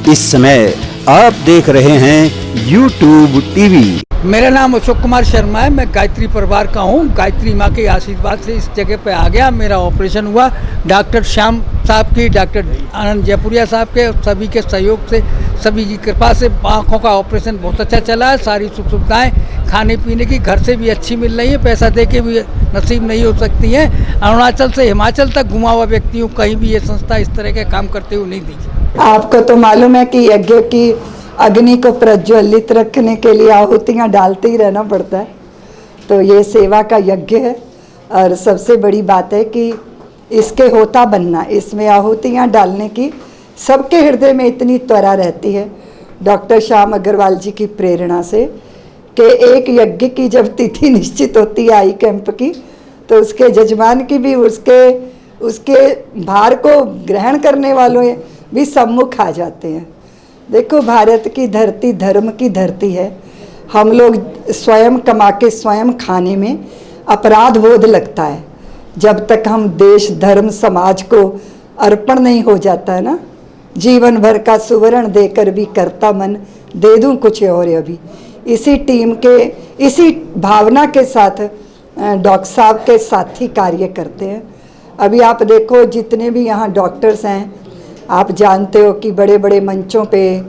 इस समय आप देख रहे हैं YouTube टीवी। मेरा नाम अशोक कुमार शर्मा है। मैं गायत्री परिवार का हूँ। गायत्री माँ के आशीर्वाद से इस जगह पे आ गया। मेरा ऑपरेशन हुआ डॉक्टर श्याम साहब की, डॉक्टर आनंद जयपुरिया साहब के, सभी के सहयोग से, सभी की कृपा से आँखों का ऑपरेशन बहुत अच्छा चला है। सारी सुख सुविधाएँ खाने पीने की घर से भी अच्छी मिल रही है, पैसा दे के भी नसीब नहीं हो सकती है। अरुणाचल से हिमाचल तक घुमा हुआ व्यक्ति हूँ, कहीं भी ये संस्था इस तरह के काम करते हुए नहीं देखी। आपको तो मालूम है कि यज्ञ की अग्नि को प्रज्वलित रखने के लिए आहुतियाँ डालते ही रहना पड़ता है। तो ये सेवा का यज्ञ है और सबसे बड़ी बात है कि इसके होता बनना, इसमें आहुतियाँ डालने की सबके हृदय में इतनी त्वरा रहती है डॉक्टर श्याम अग्रवाल जी की प्रेरणा से कि एक यज्ञ की जब तिथि निश्चित होती है आई कैंप की, तो उसके जजमान की भी उसके भार को ग्रहण करने वालों भी सम्मुख आ जाते हैं। देखो, भारत की धरती धर्म की धरती है। हम लोग स्वयं कमा के स्वयं खाने में अपराध बोध लगता है जब तक हम देश धर्म समाज को अर्पण नहीं हो जाता है ना। जीवन भर का सुवर्ण देकर भी करता मन दे दूं कुछ और। अभी इसी टीम के इसी भावना के साथ डॉक्टर साहब के साथी कार्य करते हैं। अभी आप देखो, जितने भी यहाँ डॉक्टर्स हैं, आप जानते हो कि बड़े बड़े मंचों पे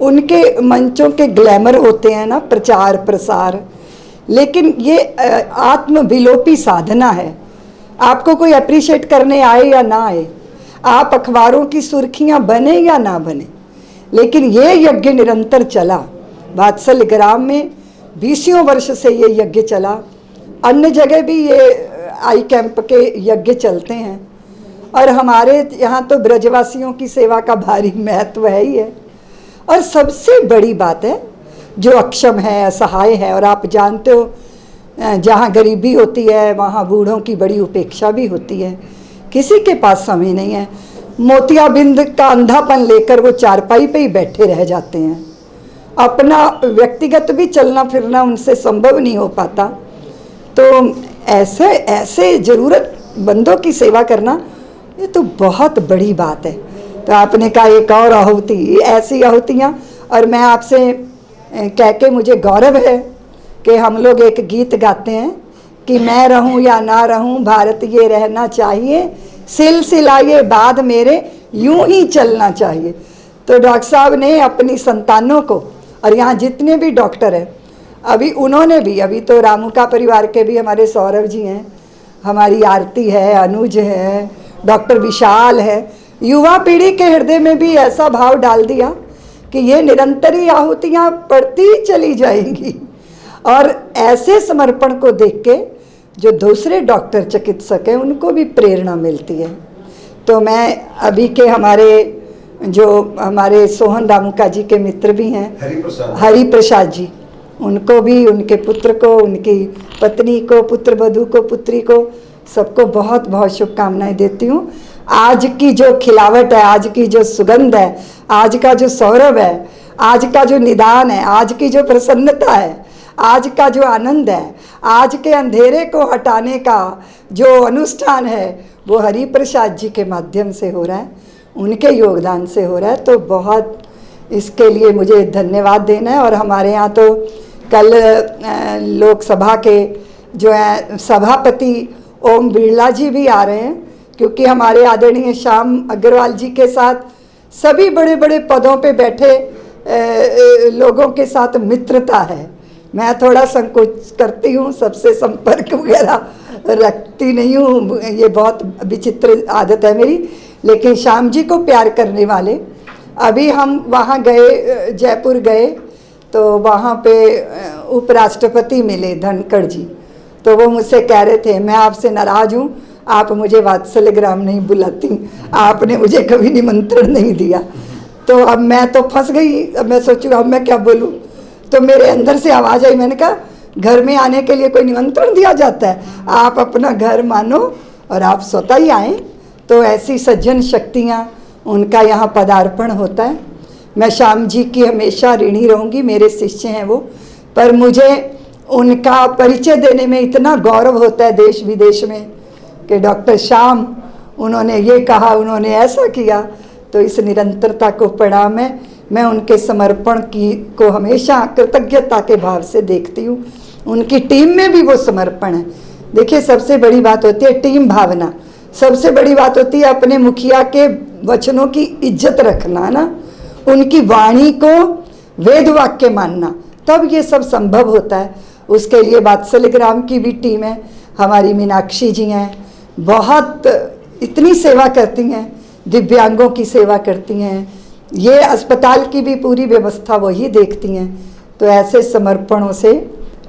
उनके मंचों के ग्लैमर होते हैं ना, प्रचार प्रसार, लेकिन ये आत्मविलोपी साधना है। आपको कोई अप्रिशिएट करने आए या ना आए, आप अखबारों की सुर्खियां बने या ना बने, लेकिन ये यज्ञ निरंतर चला। वात्सल्य ग्राम में 20 वर्ष से ये यज्ञ चला। अन्य जगह भी ये आई कैंप के यज्ञ चलते हैं और हमारे यहाँ तो ब्रजवासियों की सेवा का भारी महत्व है ही है। और सबसे बड़ी बात है, जो अक्षम है, असहाय है, और आप जानते हो जहाँ गरीबी होती है वहाँ बूढ़ों की बड़ी उपेक्षा भी होती है। किसी के पास समय नहीं है, मोतियाबिंद का अंधापन लेकर वो चारपाई पे ही बैठे रह जाते हैं। अपना व्यक्तिगत भी चलना फिरना उनसे संभव नहीं हो पाता। तो ऐसे ज़रूरतमंदों की सेवा करना ये तो बहुत बड़ी बात है। तो आपने कहा एक और आहुति, ऐसी आहुतियाँ, और मैं आपसे कह के मुझे गौरव है कि हम लोग एक गीत गाते हैं कि मैं रहूं या ना रहूं भारत ये रहना चाहिए, सिलसिला ये बाद मेरे यूं ही चलना चाहिए। तो डॉक्टर साहब ने अपनी संतानों को, और यहाँ जितने भी डॉक्टर हैं, अभी उन्होंने भी, अभी तो रामुका परिवार के भी हमारे सौरभ जी हैं, हमारी आरती है, अनुज है, डॉक्टर विशाल है, युवा पीढ़ी के हृदय में भी ऐसा भाव डाल दिया कि ये निरंतर ही आहुतियाँ पड़ती चली जाएंगी। और ऐसे समर्पण को देख के जो दूसरे डॉक्टर चिकित्सक हैं उनको भी प्रेरणा मिलती है। तो मैं अभी के हमारे सोहन रामुका जी के मित्र भी हैं, हरि प्रसाद जी, उनको भी, उनके पुत्र को, उनकी पत्नी को, पुत्र वधू को, पुत्री को, सबको बहुत बहुत शुभकामनाएं देती हूँ। आज की जो खिलावट है, आज की जो सुगंध है, आज का जो सौरभ है, आज का जो निदान है, आज की जो प्रसन्नता है, आज का जो आनंद है, आज के अंधेरे को हटाने का जो अनुष्ठान है, वो हरि प्रसाद जी के माध्यम से हो रहा है, उनके योगदान से हो रहा है। तो बहुत इसके लिए मुझे धन्यवाद देना है। और हमारे यहाँ तो कल लोकसभा के जो हैं सभापति ओम बिरला जी भी आ रहे हैं, क्योंकि हमारे आदरणीय श्याम अग्रवाल जी के साथ सभी बड़े बड़े पदों पे बैठे लोगों के साथ मित्रता है। मैं थोड़ा संकोच करती हूँ, सबसे संपर्क वगैरह रखती नहीं हूँ, ये बहुत विचित्र आदत है मेरी, लेकिन श्याम जी को प्यार करने वाले। अभी हम वहाँ गए, जयपुर गए, तो वहाँ पे उपराष्ट्रपति मिले धनखड़ जी, तो वो मुझसे कह रहे थे मैं आपसे नाराज़ हूँ, आप मुझे वात्सल्य ग्राम नहीं बुलाती, आपने मुझे कभी निमंत्रण नहीं दिया। तो अब मैं तो फंस गई। अब मैं सोचूँ अब मैं क्या बोलूँ। तो मेरे अंदर से आवाज़ आई, मैंने कहा घर में आने के लिए कोई निमंत्रण दिया जाता है? आप अपना घर मानो और आप स्वतः ही आएँ। तो ऐसी सज्जन शक्तियाँ, उनका यहाँ पदार्पण होता है। मैं श्याम जी की हमेशा ऋणी रहूँगी, मेरे शिष्य हैं वो, पर मुझे उनका परिचय देने में इतना गौरव होता है देश विदेश में कि डॉक्टर श्याम, उन्होंने ये कहा, उन्होंने ऐसा किया। तो इस निरंतरता को प्रणाम है। मैं उनके समर्पण की को हमेशा कृतज्ञता के भाव से देखती हूँ। उनकी टीम में भी वो समर्पण है। देखिए, सबसे बड़ी बात होती है टीम भावना, सबसे बड़ी बात होती है अपने मुखिया के वचनों की इज्जत रखना ना, उनकी वाणी को वेद वाक्य मानना, तब ये सब संभव होता है। उसके लिए वात्सल्य ग्राम की भी टीम है, हमारी मीनाक्षी जी हैं, बहुत इतनी सेवा करती हैं, दिव्यांगों की सेवा करती हैं, ये अस्पताल की भी पूरी व्यवस्था वही देखती हैं। तो ऐसे समर्पणों से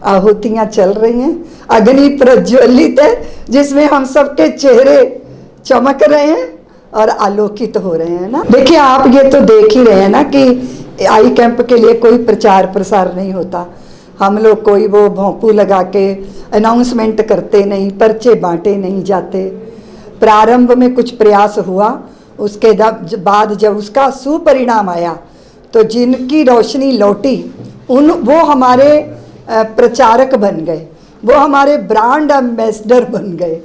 आहुतियाँ चल रही हैं, अग्नि प्रज्वलित है जिसमें हम सबके चेहरे चमक रहे हैं और आलोकित हो रहे हैं ना। देखिए, आप ये तो देख ही रहे हैं ना कि आई कैंप के लिए कोई प्रचार प्रसार नहीं होता, हम लोग कोई वो भोंपू लगा के अनाउंसमेंट करते नहीं, पर्चे बांटे नहीं जाते। प्रारंभ में कुछ प्रयास हुआ, उसके बाद जब उसका सुपरिणाम आया तो जिनकी रोशनी लौटी वो हमारे प्रचारक बन गए, वो हमारे ब्रांड एम्बेसडर बन गए।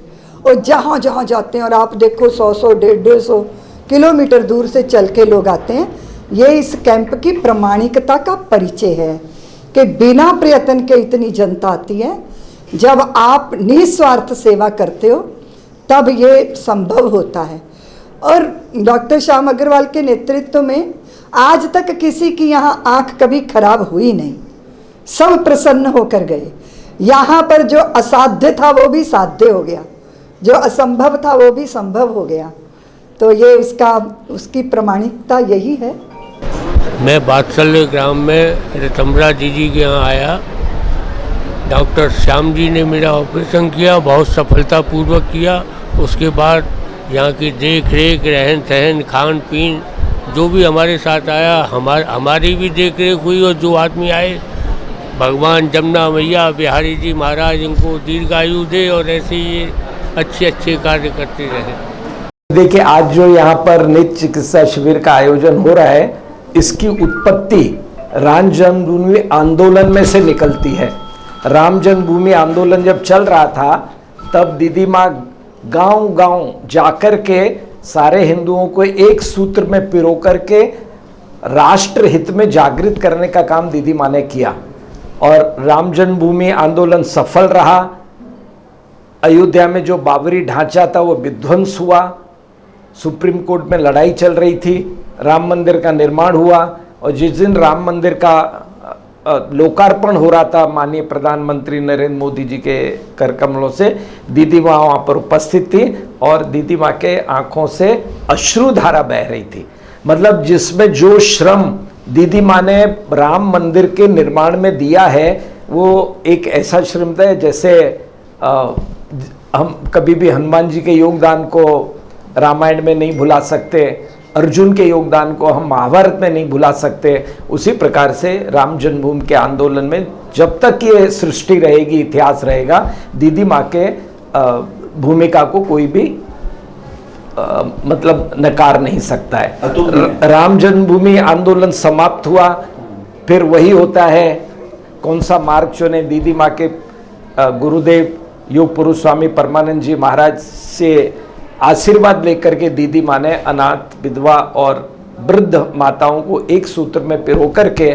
और जहाँ जहाँ जाते हैं, और आप देखो 100-100, 150-150 किलोमीटर दूर से चल के लोग आते हैं। ये इस कैंप की प्रामाणिकता का परिचय है कि बिना प्रयत्न के इतनी जनता आती है। जब आप निस्वार्थ सेवा करते हो तब ये संभव होता है। और डॉक्टर श्याम अग्रवाल के नेतृत्व में आज तक किसी की यहाँ आँख कभी खराब हुई नहीं, सब प्रसन्न होकर गए। यहाँ पर जो असाध्य था वो भी साध्य हो गया, जो असंभव था वो भी संभव हो गया। तो ये उसकी प्रामाणिकता यही है। मैं वात्सल्य ग्राम में ऋतम्बरा जी के यहाँ आया। डॉक्टर श्याम जी ने मेरा ऑपरेशन किया, बहुत सफलतापूर्वक किया। उसके बाद यहाँ की देख रेख, रहन सहन, खान पीन, जो भी हमारे साथ आया हमारी भी देख रेख हुई। और जो आदमी आए, भगवान जमुना मैया, बिहारी जी महाराज इनको दीर्घायु दे और ऐसे ही अच्छे अच्छे कार्य करते रहे। देखिए, आज जो यहाँ पर नित्य चिकित्सा शिविर का आयोजन हो रहा है, इसकी उत्पत्ति राम जन्मभूमि आंदोलन में से निकलती है। राम जन्मभूमि आंदोलन जब चल रहा था तब दीदी माँ गांव गांव जाकर के सारे हिंदुओं को एक सूत्र में पिरो करके राष्ट्र हित में जागृत करने का काम दीदी माँ ने किया। और राम जन्मभूमि आंदोलन सफल रहा। अयोध्या में जो बाबरी ढांचा था वो विध्वंस हुआ, सुप्रीम कोर्ट में लड़ाई चल रही थी, राम मंदिर का निर्माण हुआ। और जिस दिन राम मंदिर का लोकार्पण हो रहा था माननीय प्रधानमंत्री नरेंद्र मोदी जी के कर कमलों से, दीदी माँ वहाँ पर उपस्थित थी और दीदी माँ के आंखों से अश्रुधारा बह रही थी। मतलब जिसमें जो श्रम दीदी माँ ने राम मंदिर के निर्माण में दिया है वो एक ऐसा श्रम था जैसे हम कभी भी हनुमान जी के योगदान को रामायण में नहीं भुला सकते, अर्जुन के योगदान को हम महाभारत में नहीं भुला सकते। उसी प्रकार से राम जन्मभूमि के आंदोलन में जब तक ये सृष्टि रहेगी, इतिहास रहेगा, दीदी माँ के भूमिका को कोई भी मतलब नकार नहीं सकता है। राम जन्मभूमि आंदोलन समाप्त हुआ, फिर वही होता है कौन सा मार्ग चुने। दीदी माँ के गुरुदेव योग पुरुष स्वामी परमानंद जी महाराज से आशीर्वाद लेकर के दीदी माँ ने अनाथ, विधवा और वृद्ध माताओं को एक सूत्र में पिरो करके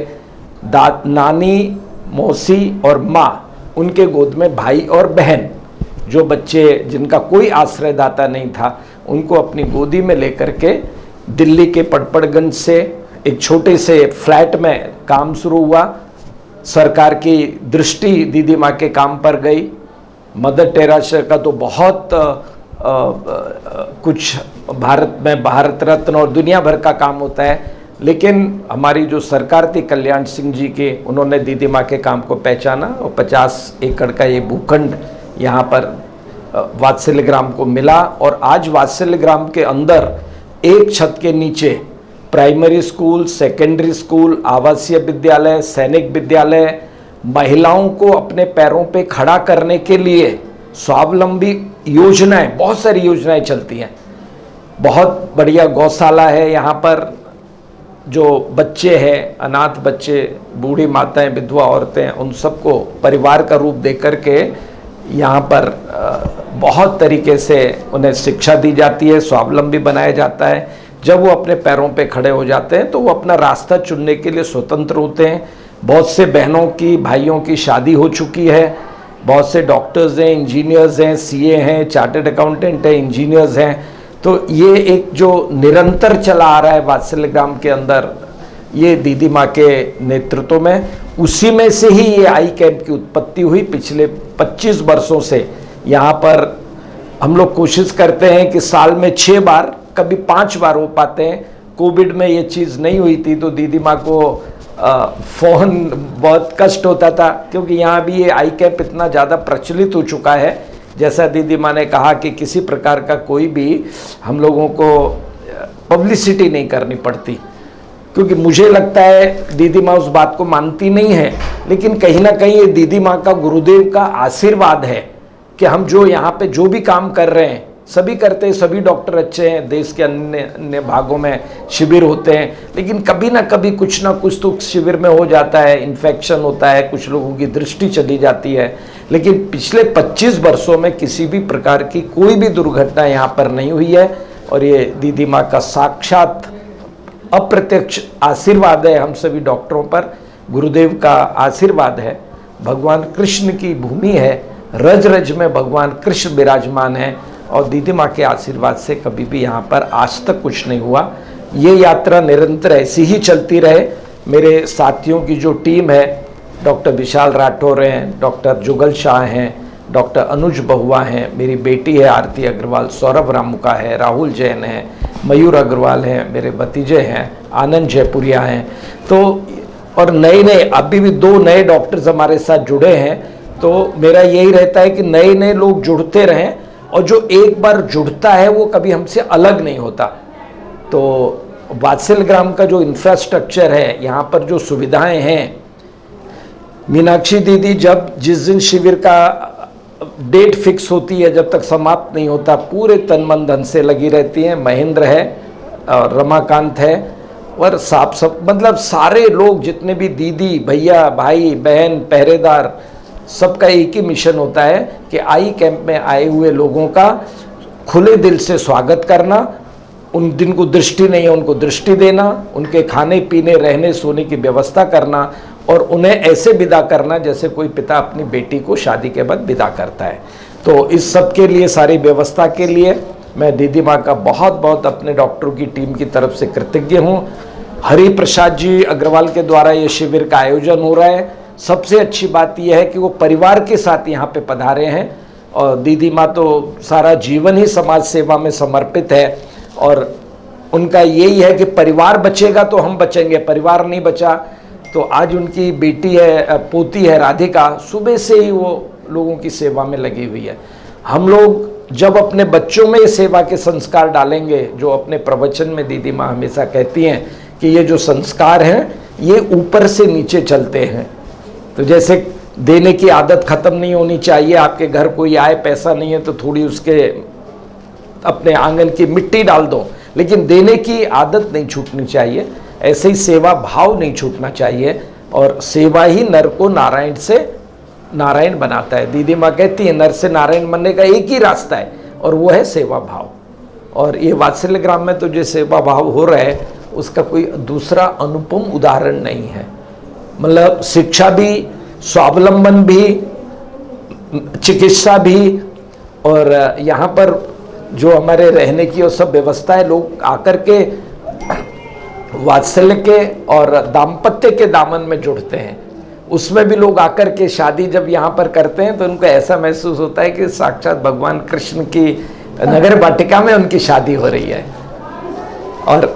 नानी, मौसी और माँ, उनके गोद में भाई और बहन, जो बच्चे जिनका कोई आश्रयदाता नहीं था, उनको अपनी गोदी में लेकर के दिल्ली के पटपड़गंज से एक छोटे से फ्लैट में काम शुरू हुआ। सरकार की दृष्टि दीदी माँ के काम पर गई। मदर टेरेसा का तो बहुत कुछ भारत में भारत रत्न और दुनिया भर का काम होता है, लेकिन हमारी जो सरकार थी कल्याण सिंह जी के, उन्होंने दीदी माँ के काम को पहचाना और 50 एकड़ का ये भूखंड यहाँ पर वात्सल्य ग्राम को मिला। और आज वात्सल्य ग्राम के अंदर एक छत के नीचे प्राइमरी स्कूल, सेकेंडरी स्कूल, आवासीय विद्यालय, सैनिक विद्यालय, महिलाओं को अपने पैरों पे खड़ा करने के लिए स्वावलंबी योजनाएं, बहुत सारी योजनाएं चलती हैं। बहुत बढ़िया गौशाला है यहाँ पर। जो बच्चे हैं, अनाथ बच्चे, बूढ़ी माताएं, विधवा औरतें, उन सबको परिवार का रूप दे करके यहाँ पर बहुत तरीके से उन्हें शिक्षा दी जाती है, स्वावलंबी बनाया जाता है। जब वो अपने पैरों पे खड़े हो जाते हैं तो वो अपना रास्ता चुनने के लिए स्वतंत्र होते हैं। बहुत से बहनों की, भाइयों की शादी हो चुकी है, बहुत से डॉक्टर्स हैं, इंजीनियर्स हैं, सीए हैं, चार्टर्ड अकाउंटेंट हैं, इंजीनियर्स हैं। तो ये एक जो निरंतर चला आ रहा है वात्सल्य ग्राम के अंदर, ये दीदी माँ के नेतृत्व में, उसी में से ही ये आई कैंप की उत्पत्ति हुई। पिछले 25 वर्षों से यहाँ पर हम लोग कोशिश करते हैं कि साल में 6 बार, कभी 5 बार हो पाते हैं। कोविड में ये चीज़ नहीं हुई थी तो दीदी माँ को फ़ोन बहुत कष्ट होता था, क्योंकि यहाँ भी ये आई कैंप इतना ज़्यादा प्रचलित हो चुका है। जैसा दीदी माँ ने कहा कि किसी प्रकार का कोई भी हम लोगों को पब्लिसिटी नहीं करनी पड़ती, क्योंकि मुझे लगता है दीदी माँ उस बात को मानती नहीं है, लेकिन कहीं ना कहीं ये दीदी माँ का, गुरुदेव का आशीर्वाद है कि हम जो यहाँ पे जो भी काम कर रहे हैं सभी करते हैं। सभी डॉक्टर अच्छे हैं, देश के अन्य अन्य भागों में शिविर होते हैं, लेकिन कभी ना कभी कुछ ना कुछ तो शिविर में हो जाता है, इन्फेक्शन होता है, कुछ लोगों की दृष्टि चली जाती है। लेकिन पिछले 25 वर्षों में किसी भी प्रकार की कोई भी दुर्घटना यहाँ पर नहीं हुई है, और ये दीदी माँ का साक्षात अप्रत्यक्ष आशीर्वाद है हम सभी डॉक्टरों पर। गुरुदेव का आशीर्वाद है, भगवान कृष्ण की भूमि है, रज रज में भगवान कृष्ण विराजमान है, और दीदी माँ के आशीर्वाद से कभी भी यहाँ पर आज तक कुछ नहीं हुआ। ये यात्रा निरंतर ऐसी ही चलती रहे। मेरे साथियों की जो टीम है, डॉक्टर विशाल राठौर हैं, डॉक्टर जुगल शाह हैं, डॉक्टर अनुज बहुआ हैं, मेरी बेटी है आरती अग्रवाल, सौरभ रामुका है, राहुल जैन है, मयूर अग्रवाल हैं, मेरे भतीजे हैं, आनंद जयपुरिया हैं। तो और नए अभी भी 2 नए डॉक्टर्स हमारे साथ जुड़े हैं। तो मेरा यही रहता है कि नए नए लोग जुड़ते रहें, और जो एक बार जुड़ता है वो कभी हमसे अलग नहीं होता। तो वात्सल्य ग्राम का जो इंफ्रास्ट्रक्चर है, यहाँ पर जो सुविधाएं हैं, मीनाक्षी दीदी जब जिस दिन शिविर का डेट फिक्स होती है, जब तक समाप्त नहीं होता, पूरे तन मन धन से लगी रहती हैं। महेंद्र है और रमाकांत है, और सब मतलब सारे लोग जितने भी दीदी, भैया, भाई, बहन, पहरेदार, सबका एक ही मिशन होता है कि आई कैंप में आए हुए लोगों का खुले दिल से स्वागत करना, उन जिनको दृष्टि नहीं है उनको दृष्टि देना, उनके खाने पीने, रहने सोने की व्यवस्था करना, और उन्हें ऐसे विदा करना जैसे कोई पिता अपनी बेटी को शादी के बाद विदा करता है। तो इस सब के लिए, सारी व्यवस्था के लिए मैं दीदी माँ का बहुत बहुत अपने डॉक्टरों की टीम की तरफ से कृतज्ञ हूँ। हरि प्रसाद जी अग्रवाल के द्वारा ये शिविर का आयोजन हो रहा है। सबसे अच्छी बात यह है कि वो परिवार के साथ यहाँ पे पधारे हैं, और दीदी माँ तो सारा जीवन ही समाज सेवा में समर्पित है, और उनका यही है कि परिवार बचेगा तो हम बचेंगे, परिवार नहीं बचा तो आज उनकी बेटी है, पोती है राधिका, सुबह से ही वो लोगों की सेवा में लगी हुई है। हम लोग जब अपने बच्चों में सेवा के संस्कार डालेंगे, जो अपने प्रवचन में दीदी माँ हमेशा कहती हैं कि ये जो संस्कार हैं ये ऊपर से नीचे चलते हैं। तो जैसे देने की आदत खत्म नहीं होनी चाहिए। आपके घर कोई आए, पैसा नहीं है तो थोड़ी उसके अपने आंगन की मिट्टी डाल दो, लेकिन देने की आदत नहीं छूटनी चाहिए। ऐसे ही सेवा भाव नहीं छूटना चाहिए, और सेवा ही नर को नारायण से नारायण बनाता है। दीदी माँ कहती है नर से नारायण बनने का एक ही रास्ता है, और वो है सेवा भाव। और ये वात्सल्य ग्राम में तो जो सेवा भाव हो रहा है उसका कोई दूसरा अनुपम उदाहरण नहीं है। मतलब शिक्षा भी, स्वावलंबन भी, चिकित्सा भी, और यहाँ पर जो हमारे रहने की और सब व्यवस्था है, लोग आकर के वात्सल्य के और दाम्पत्य के दामन में जुड़ते हैं। उसमें भी लोग आकर के शादी जब यहाँ पर करते हैं तो उनको ऐसा महसूस होता है कि साक्षात भगवान कृष्ण की नगर वाटिका में उनकी शादी हो रही है। और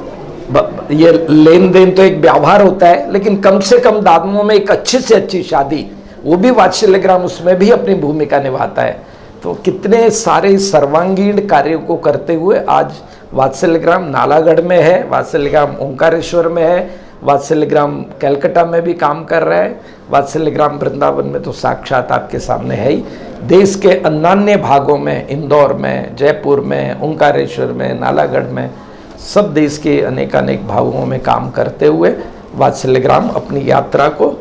ये लेन देन तो एक व्यवहार होता है, लेकिन कम से कम दामों में एक अच्छी से अच्छी शादी, वो भी वात्सल्य ग्राम उसमें भी अपनी भूमिका निभाता है। तो कितने सारे सर्वांगीण कार्यों को करते हुए आज वात्सल्य ग्राम नालागढ़ में है, वात्सल्य ग्राम ओंकारेश्वर में है, वात्सल्य ग्राम कलकत्ता में भी काम कर रहा है, वात्सल्य ग्राम वृंदावन में तो साक्षात आपके सामने है ही। देश के अन्य भागों में, इंदौर में, जयपुर में, ओंकारेश्वर में, नालागढ़ में, सब देश के अनेक भागों में काम करते हुए वात्सल्य ग्राम अपनी यात्रा को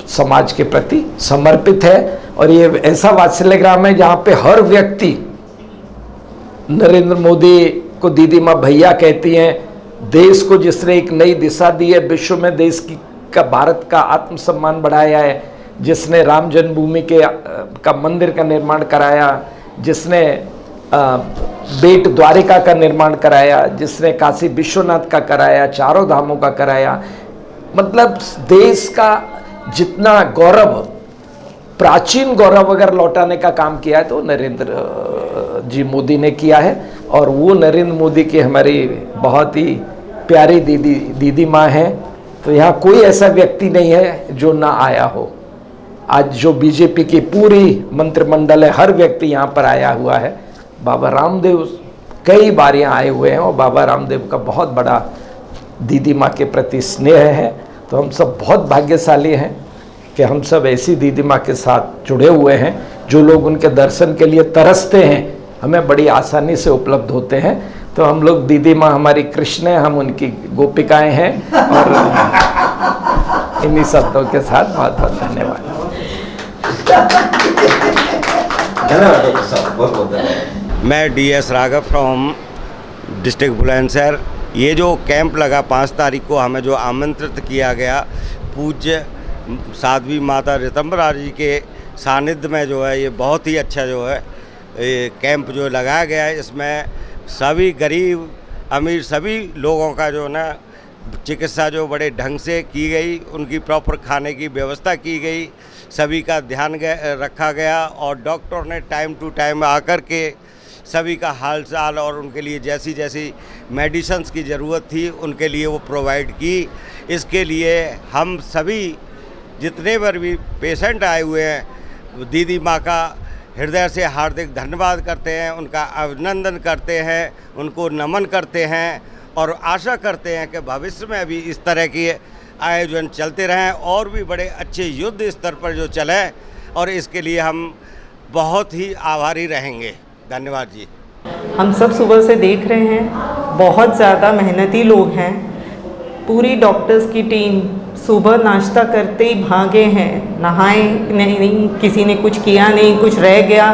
समाज के प्रति समर्पित है। और ये ऐसा वात्सल्य ग्राम है जहाँ पे हर व्यक्ति नरेंद्र मोदी को दीदी माँ भैया कहती हैं। देश को जिसने एक नई दिशा दी है, विश्व में देश की का भारत का आत्मसम्मान बढ़ाया है, जिसने राम जन्मभूमि का मंदिर का निर्माण कराया, जिसने बेट द्वारिका का निर्माण कराया, जिसने काशी विश्वनाथ का कराया, चारों धामों का कराया, मतलब देश का जितना गौरव, प्राचीन गौरव अगर लौटाने का काम किया है तो नरेंद्र जी मोदी ने किया है। और वो नरेंद्र मोदी की हमारी बहुत ही प्यारी दीदी माँ है। तो यहाँ कोई ऐसा व्यक्ति नहीं है जो ना आया हो। आज जो बीजेपी की पूरी मंत्रिमंडल है, हर व्यक्ति यहाँ पर आया हुआ है। बाबा रामदेव कई बार यहाँ आए हुए हैं और बाबा रामदेव का बहुत बड़ा दीदी माँ के प्रति स्नेह है। तो हम सब बहुत भाग्यशाली हैं कि हम सब ऐसी दीदी माँ के साथ जुड़े हुए हैं। जो लोग उनके दर्शन के लिए तरसते हैं, हमें बड़ी आसानी से उपलब्ध होते हैं। तो हम लोग, दीदी माँ हमारी कृष्ण है, हम उनकी गोपिकाएं हैं। और इन्हीं शब्दों के साथ बहुत बहुत धन्यवाद। मैं DS Raghav from district Bulandshahr. ये जो कैंप लगा 5 तारीख को, हमें जो आमंत्रित किया गया पूज्य साध्वी माता ऋतंबरा जी के सानिध्य में, जो है ये बहुत ही अच्छा जो है ये कैंप जो लगाया गया है। इसमें सभी गरीब अमीर सभी लोगों का जो ना चिकित्सा जो बड़े ढंग से की गई, उनकी प्रॉपर खाने की व्यवस्था की गई, सभी का ध्यान रखा गया और डॉक्टर ने टाइम टू टाइम आकर के सभी का हाल चाल और उनके लिए जैसी जैसी मेडिसिन्स की ज़रूरत थी उनके लिए वो प्रोवाइड की। इसके लिए हम सभी जितने पर भी पेशेंट आए हुए हैं, दीदी माँ का हृदय से हार्दिक धन्यवाद करते हैं, उनका अभिनंदन करते हैं, उनको नमन करते हैं और आशा करते हैं कि भविष्य में भी इस तरह के आयोजन चलते रहें और भी बड़े अच्छे युद्ध स्तर पर जो चले, और इसके लिए हम बहुत ही आभारी रहेंगे। धन्यवाद जी। हम सब सुबह से देख रहे हैं, बहुत ज़्यादा मेहनती लोग हैं। पूरी डॉक्टर्स की टीम सुबह नाश्ता करते ही भागे हैं, नहाए नहीं, किसी ने कुछ किया नहीं, कुछ रह गया,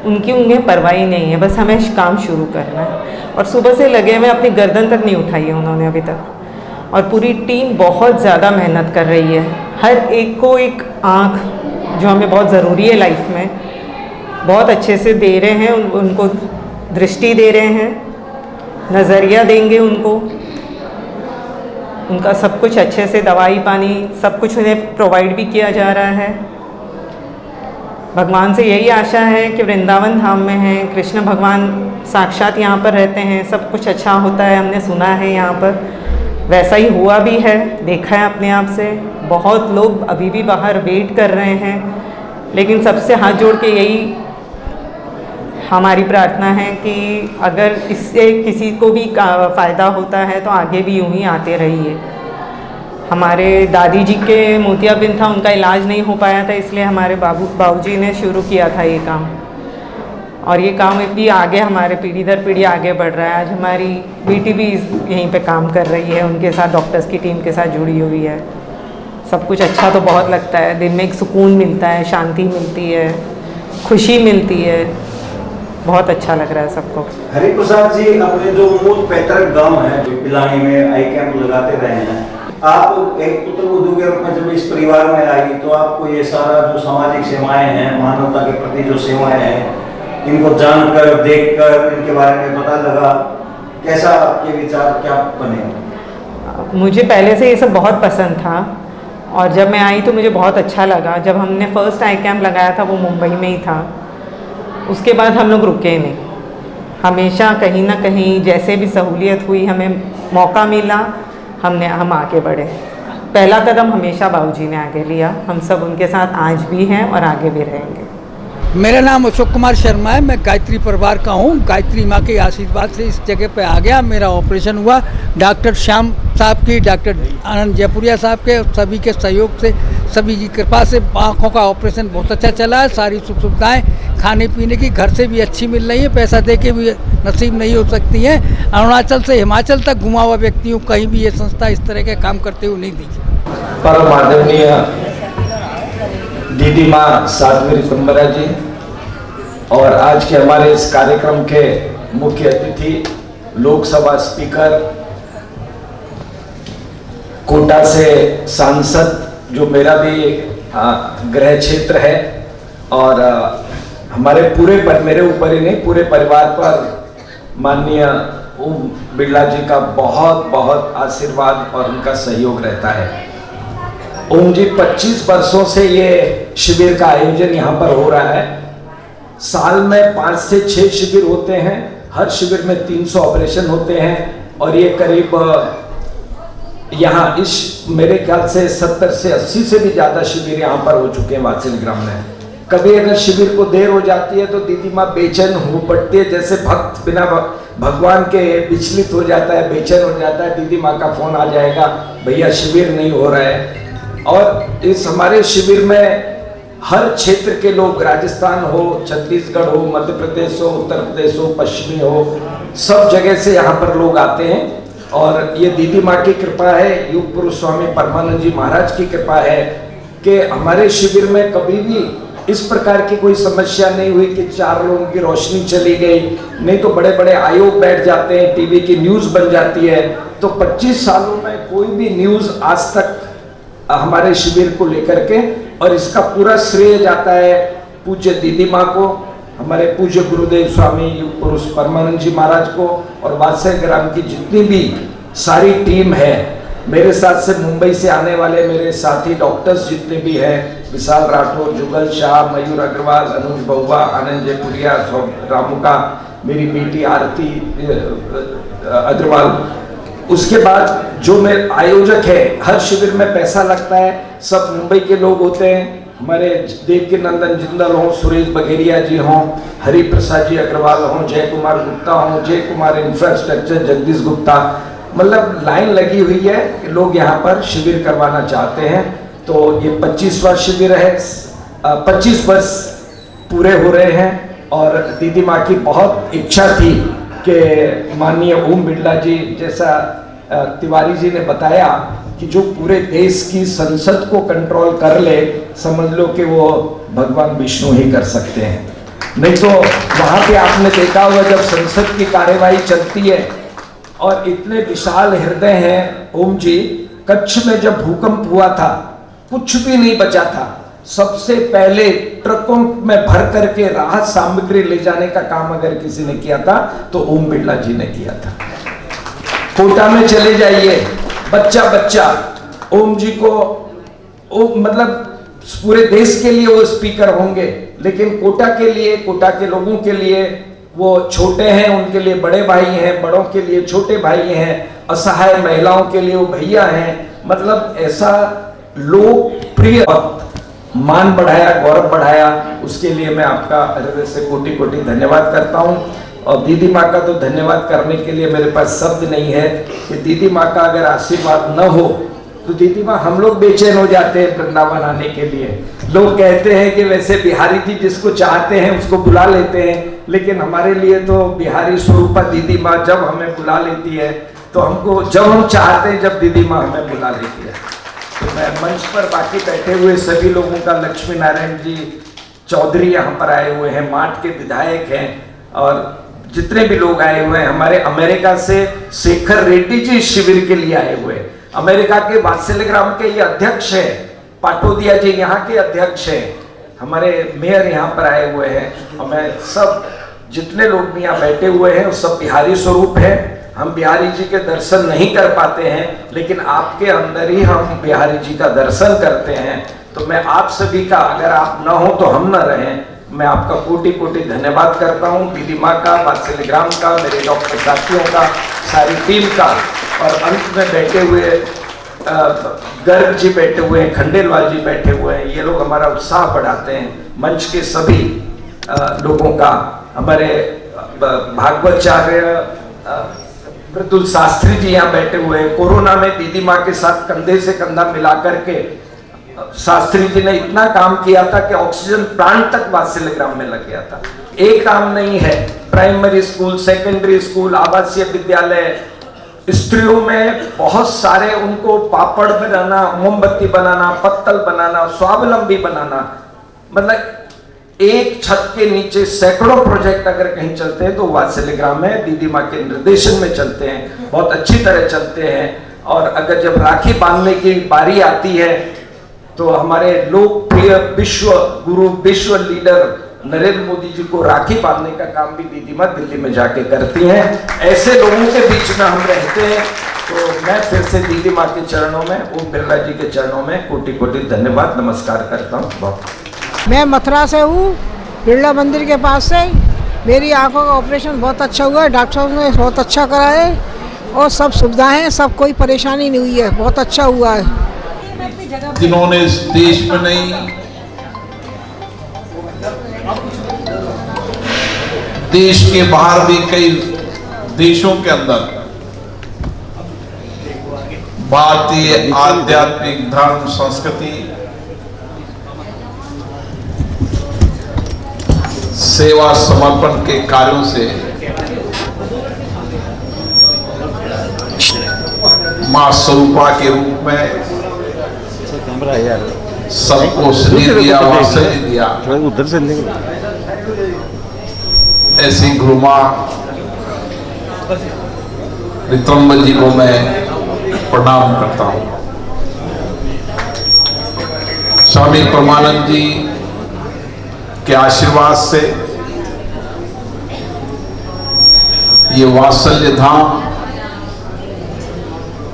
उनकी उन्हें परवाह नहीं है, बस हमें काम शुरू करना है। और सुबह से लगे हुए, अपनी गर्दन तक नहीं उठाई है उन्होंने अभी तक। और पूरी टीम बहुत ज़्यादा मेहनत कर रही है। हर एक को एक आँख जो हमें बहुत ज़रूरी है लाइफ में, बहुत अच्छे से दे रहे हैं, उनको दृष्टि दे रहे हैं, नज़रिया देंगे उनको, उनका सब कुछ अच्छे से दवाई पानी सब कुछ उन्हें प्रोवाइड भी किया जा रहा है। भगवान से यही आशा है कि वृंदावन धाम में हैं, कृष्ण भगवान साक्षात यहाँ पर रहते हैं, सब कुछ अच्छा होता है, हमने सुना है यहाँ पर, वैसा ही हुआ भी है, देखा है अपने आप से। बहुत लोग अभी भी बाहर वेट कर रहे हैं, लेकिन सबसे हाथ जोड़ के यही हमारी प्रार्थना है कि अगर इससे किसी को भी फ़ायदा होता है तो आगे भी यूँ ही आते रहिए। हमारे दादी जी के मोतियाबिंद था, उनका इलाज नहीं हो पाया था, इसलिए हमारे बाबूजी ने शुरू किया था ये काम, और ये काम भी आगे हमारे पीढ़ी दर पीढ़ी आगे बढ़ रहा है। आज हमारी बेटी भी यहीं पे काम कर रही है, उनके साथ डॉक्टर्स की टीम के साथ जुड़ी हुई है। सब कुछ अच्छा तो बहुत लगता है, दिन में एक सुकून मिलता है, शांति मिलती है, खुशी मिलती है, बहुत अच्छा लग रहा है सबको। हरिप्रसाद जी, अपने जो मूल पैतृक गांव है, जो पिलानी में आई कैंप लगाते रहे हैं, आप एक पुत्र वधू के रूप में जब इस परिवार में आई तो आपको ये सारा जो सामाजिक सेवाएं हैं, मानवता के प्रति जो सेवाएं हैं, इनको जानकर, देखकर, इनके बारे में पता लगा, कैसा आपके विचार क्या बने? मुझे पहले से ये सब बहुत पसंद था और जब मैं आई तो मुझे बहुत अच्छा लगा। जब हमने फर्स्ट आई कैंप लगाया था वो मुंबई में ही था, उसके बाद हम लोग रुके नहीं, हमेशा कहीं ना कहीं जैसे भी सहूलियत हुई, हमें मौका मिला, हम आगे बढ़े। पहला कदम हमेशा बाबूजी ने आगे लिया, हम सब उनके साथ आज भी हैं और आगे भी रहेंगे। मेरा नाम अशोक कुमार शर्मा है, मैं गायत्री परिवार का हूँ। गायत्री माँ के आशीर्वाद से इस जगह पे आ गया। मेरा ऑपरेशन हुआ डॉक्टर श्याम साहब की, डॉक्टर आनंद जयपुरिया साहब के, सभी के सहयोग से, सभी की कृपा से आँखों का ऑपरेशन बहुत अच्छा चला है। सारी सुख सुविधाएँ खाने पीने की घर से भी अच्छी मिल रही है, पैसा दे के भी नसीब नहीं हो सकती हैं। अरुणाचल से हिमाचल तक घुमा हुआ व्यक्ति हूँ, कहीं भी ये संस्था इस तरह के काम करते हुए नहीं दिखी। परम आदरणीय दीदी माँ साध्वी ऋतंबरा जी और आज के हमारे इस कार्यक्रम के मुख्य अतिथि लोकसभा स्पीकर, कोटा से सांसद जो मेरा भी गृह क्षेत्र है, और हमारे मेरे ऊपर ही नहीं पूरे परिवार पर माननीय ओम बिरला जी का बहुत बहुत आशीर्वाद और उनका सहयोग रहता है। ओम जी 25 वर्षों से ये शिविर का आयोजन यहाँ पर हो रहा है। साल में 5 से 6 शिविर होते हैं, हर शिविर में 300 ऑपरेशन होते हैं, और ये करीब यहाँ इस मेरे ख्याल से 70 से 80 से भी ज़्यादा शिविर यहाँ पर हो चुके हैं वात्सल्य ग्राम में। कभी अगर शिविर को देर हो जाती है तो दीदी माँ बेचैन हो पड़ती है, जैसे भक्त बिना भगवान के विचलित हो जाता है, बेचैन हो जाता है, दीदी माँ का फोन आ जाएगा, भैया शिविर नहीं हो रहा है। और इस हमारे शिविर में हर क्षेत्र के लोग, राजस्थान हो, छत्तीसगढ़ हो, मध्य प्रदेश हो, उत्तर प्रदेश हो, पश्चिमी हो, सब जगह से यहाँ पर लोग आते हैं। और ये दीदी माँ की कृपा है, युग पुरुष स्वामी परमानंद जी महाराज की कृपा है कि हमारे शिविर में कभी भी इस प्रकार की कोई समस्या नहीं हुई कि 4 लोगों की रोशनी चली गई। नहीं तो बड़े बड़े आयोग बैठ जाते हैं, टीवी की न्यूज़ बन जाती है। तो 25 सालों में कोई भी न्यूज़ आज तक हमारे शिविर को लेकर के, और इसका पूरा श्रेय जाता है पूज्य दीदी माँ को, हमारे पूज्य गुरुदेव स्वामी युग पुरुष परमानंद जी महाराज को, और वात्सल्य ग्राम की जितनी भी सारी टीम है। मेरे साथ से मुंबई से आने वाले मेरे साथी डॉक्टर्स जितने भी हैं, विशाल राठौर, जुगल शाह, मयूर अग्रवाल, अनुज बहुआ, आनंद जयपुरिया, रामुका, मेरी बेटी आरती अग्रवाल, उसके बाद जो मेरे आयोजक है, हर शिविर में पैसा लगता है, सब मुंबई के लोग होते हैं। हमारे देवकी नंदन जिंदल हों, सुरेश बघेरिया जी हों, हरि प्रसाद जी अग्रवाल हों, जय कुमार गुप्ता हों, जय कुमार इंफ्रास्ट्रक्चर, जगदीश गुप्ता, मतलब लाइन लगी हुई है कि लोग यहाँ पर शिविर करवाना चाहते हैं। तो ये 25वां शिविर है, 25 वर्ष पूरे हो रहे हैं। और दीदी माँ की बहुत इच्छा थी कि माननीय ओम बिरला जी, जैसा तिवारी जी ने बताया, कि जो पूरे देश की संसद को कंट्रोल कर ले, समझ लो कि वो भगवान विष्णु ही कर सकते हैं। नहीं तो वहाँ पे आपने देखा होगा जब संसद की कार्यवाही चलती है, और इतने विशाल हृदय हैं ओम जी। कच्छ में जब भूकंप हुआ था, कुछ भी नहीं बचा था, सबसे पहले ट्रकों में भर करके राहत सामग्री ले जाने का काम अगर किसी ने किया था तो ओम बिरला जी ने किया था। कोटा में चले जाइए, बच्चा बच्चा ओम जी को मतलब पूरे देश के लिए वो स्पीकर होंगे, लेकिन कोटा के लिए, कोटा के लोगों के लिए वो छोटे हैं, उनके लिए बड़े भाई हैं, बड़ों के लिए छोटे भाई हैं, असहाय महिलाओं के लिए वो भैया हैं। मतलब ऐसा लोकप्रिय मान बढ़ाया, गौरव बढ़ाया, उसके लिए मैं आपका हृदय से कोटि कोटि धन्यवाद करता हूँ। और दीदी माँ का तो धन्यवाद करने के लिए मेरे पास शब्द नहीं है कि दीदी माँ का अगर आशीर्वाद न हो तो दीदी माँ, हम लोग बेचैन हो जाते हैं वृंदावन आने के लिए। लोग कहते हैं कि वैसे बिहारी जी जिसको चाहते हैं उसको बुला लेते हैं, लेकिन हमारे लिए तो बिहारी स्वरूपा दीदी माँ जब हमें बुला लेती है तो हमको, जब हम चाहते हैं जब दीदी माँ हमें बुला लेती है। तो मैं मंच पर बाकी बैठे हुए सभी लोगों का, लक्ष्मी नारायण जी चौधरी यहाँ पर आए हुए हैं, माठ के विधायक हैं, और जितने भी लोग आए हुए हैं, हमारे अमेरिका से शेखर रेड्डी जी शिविर के लिए आए हुए हैं, अमेरिका के वात्सल्य ग्राम के ये अध्यक्ष हैं, पाटोदिया जी यहाँ के अध्यक्ष हैं, हमारे मेयर यहाँ पर आए हुए हैं। और मैं सब जितने लोग भी यहाँ बैठे हुए हैं वो सब बिहारी स्वरूप है। हम बिहारी जी के दर्शन नहीं कर पाते हैं, लेकिन आपके अंदर ही हम बिहारी जी का दर्शन करते हैं। तो मैं आप सभी का, अगर आप न हो तो हम न रहें, मैं आपका कोटि कोटि धन्यवाद करता हूँ, दीदी माँ का, वात्सल्य ग्राम का, मेरे डॉक्टर साथियों का, सारी टीम का। और अंत में बैठे हुए गर्ग जी बैठे हुए हैं, खंडेलवाल जी बैठे हुए हैं, ये लोग हमारा उत्साह बढ़ाते हैं। मंच के सभी लोगों का, हमारे भागवताचार्य मृदुल शास्त्री जी यहाँ बैठे हुए हैं। कोरोना में दीदी माँ के साथ कंधे से कंधा मिला करके शास्त्री जी ने इतना काम किया था कि ऑक्सीजन प्लांट तक वात्सल्य ग्राम में लग गया था। एक काम नहीं है, प्राइमरी स्कूल, सेकेंडरी स्कूल, आवासीय विद्यालय, स्त्रियों में बहुत सारे, उनको पापड़ बनाना, मोमबत्ती बनाना, पत्तल बनाना, स्वावलंबी बनाना, मतलब एक छत के नीचे सैकड़ों प्रोजेक्ट अगर कहीं चलते हैं तो वात्सल्य ग्राम में दीदी माँ के निर्देशन में चलते हैं, बहुत अच्छी तरह चलते हैं। और अगर जब राखी बांधने की बारी आती है तो हमारे लोकप्रिय विश्व गुरु, विश्व लीडर नरेंद्र मोदी जी को राखी बांधने का काम भी दीदी माँ दिल्ली में जाके करती हैं। ऐसे लोगों के बीच में हम रहते हैं। तो मैं फिर से दीदी माँ के चरणों में, ओम बिरला जी के चरणों में कोटि कोटि धन्यवाद, नमस्कार करता हूँ। बहुत मैं मथुरा से हूँ, बिरला मंदिर के पास से। मेरी आंखों का ऑपरेशन बहुत अच्छा हुआ है, डॉक्टर साहब ने बहुत अच्छा करा है और सब सुविधाएं हैं, सब कोई परेशानी नहीं हुई है, बहुत अच्छा हुआ है। जिन्होंने इस देश में नहीं, देश के बाहर भी कई देशों के अंदर भारतीय आध्यात्मिक धर्म संस्कृति सेवा समर्पण के कार्यों से मां स्वरूपा के रूप में सबको स्नेह दिया, वात्सल्य दिया। उधर से ऐसी गुरु मां रित्रम्बर जी को मैं प्रणाम करता हूं। स्वामी परमानंद जी के आशीर्वाद से ये वात्सल्य धाम,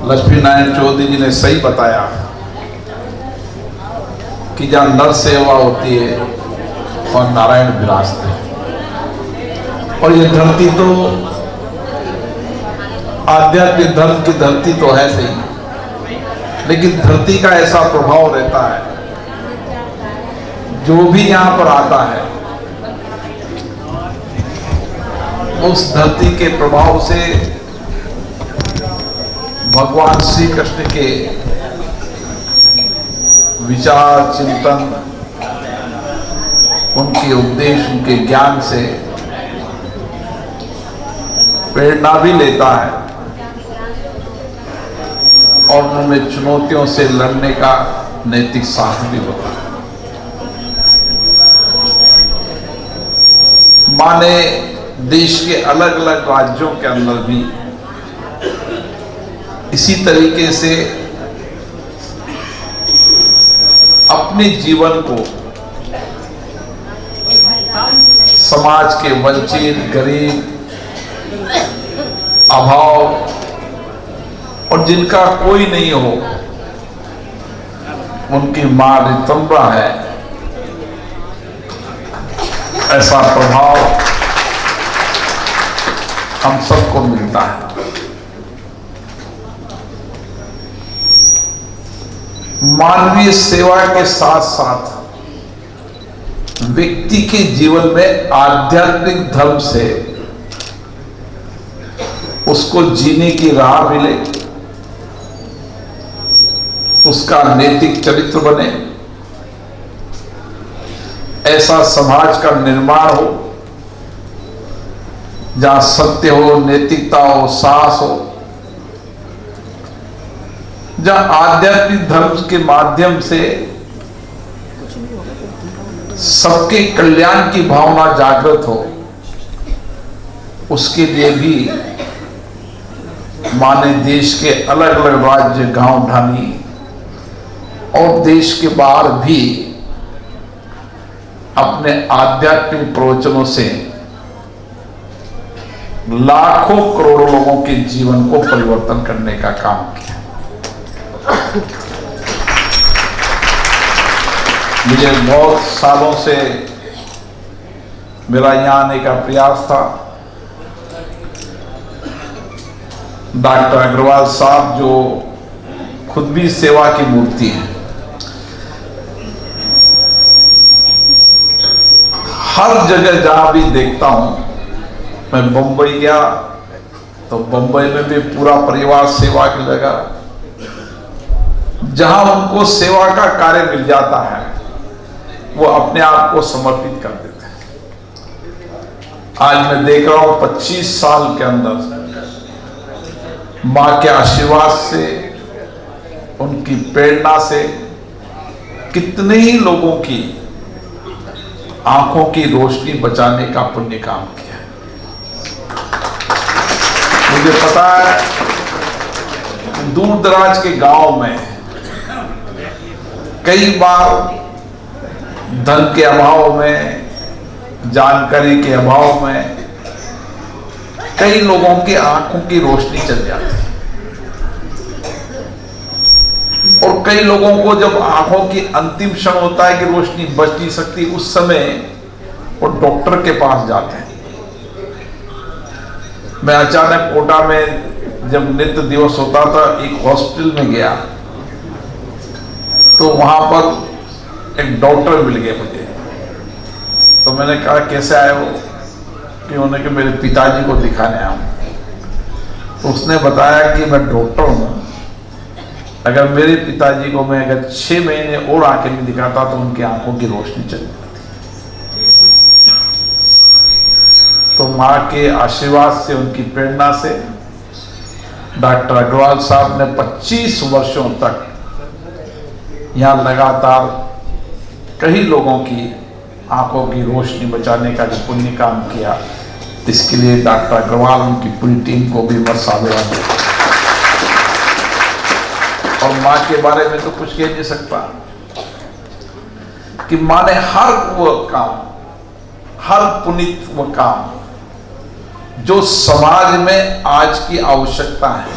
लक्ष्मी नारायण चौधरी जी ने सही बताया कि जहां नर सेवा होती है और नारायण विराजते हैं। और ये धरती तो आध्यात्मिक धर्म की धरती तो है सही, लेकिन धरती का ऐसा प्रभाव रहता है, जो भी यहां पर आता है उस धरती के प्रभाव से भगवान श्री कृष्ण के विचार, चिंतन, उनके उपदेश, उनके ज्ञान से प्रेरणा भी लेता है और उनमें चुनौतियों से लड़ने का नैतिक साहस भी होता है। मां ने देश के अलग अलग राज्यों के अंदर भी इसी तरीके से अपने जीवन को समाज के वंचित, गरीब, अभाव और जिनका कोई नहीं हो, उनकी मां रितंबरा है, ऐसा प्रभाव हम सबको मिलता है। मानवीय सेवा के साथ साथ व्यक्ति के जीवन में आध्यात्मिक धर्म से उसको जीने की राह मिले, उसका नैतिक चरित्र बने, ऐसा समाज का निर्माण हो जहां सत्य हो, नैतिकता हो, साहस हो, जहां आध्यात्मिक धर्म के माध्यम से सबके कल्याण की भावना जागृत हो, उसके लिए भी मां ने देश के अलग अलग राज्य, गांव, ढानी और देश के बाहर भी अपने आध्यात्मिक प्रवचनों से लाखों करोड़ों लोगों के जीवन को परिवर्तन करने का काम किया। मुझे बहुत सालों से मेरा यहाँ आने का प्रयास था। डॉक्टर अग्रवाल साहब जो खुद भी सेवा की मूर्ति हैं, हर जगह जहां भी देखता हूं, मैं बंबई गया तो बंबई में भी पूरा परिवार सेवा की जगह, जहां उनको सेवा का कार्य मिल जाता है वो अपने आप को समर्पित कर देते हैं। आज मैं देख रहा हूं 25 साल के अंदर मां के आशीर्वाद से, उनकी प्रेरणा से कितने ही लोगों की आंखों की रोशनी बचाने का पुण्य काम किया। मुझे पता है दूर दराज के गांव में कई बार धन के अभाव में, जानकारी के अभाव में कई लोगों की आंखों की रोशनी चल जाती है, और कई लोगों को जब आंखों की अंतिम क्षण होता है कि रोशनी बच नहीं सकती, उस समय वो डॉक्टर के पास जाते हैं। मैं अचानक कोटा में जब नृत्य दिवस होता था, एक हॉस्पिटल में गया तो वहां पर एक डॉक्टर मिल गए मुझे। तो मैंने कहा कैसे आए हो? कि उन्होंने कि मेरे पिताजी को दिखाने आया हूं। तो उसने बताया कि मैं डॉक्टर हूं, अगर मेरे पिताजी को मैं अगर 6 महीने और आंखें नहीं दिखाता तो उनकी आंखों की रोशनी चली जाती। तो माँ के आशीर्वाद से, उनकी प्रेरणा से डॉक्टर अग्रवाल साहब ने 25 वर्षों तक यहाँ लगातार कई लोगों की आंखों की रोशनी बचाने का जो पुण्य काम किया, इसके लिए डॉक्टर अग्रवाल, उनकी पूरी टीम को भी मैं साधुवाद देता हूं। और माँ के बारे में तो कुछ कह नहीं सकता कि माँ ने हर वो काम, हर पुनीत वो काम जो समाज में आज की आवश्यकता है,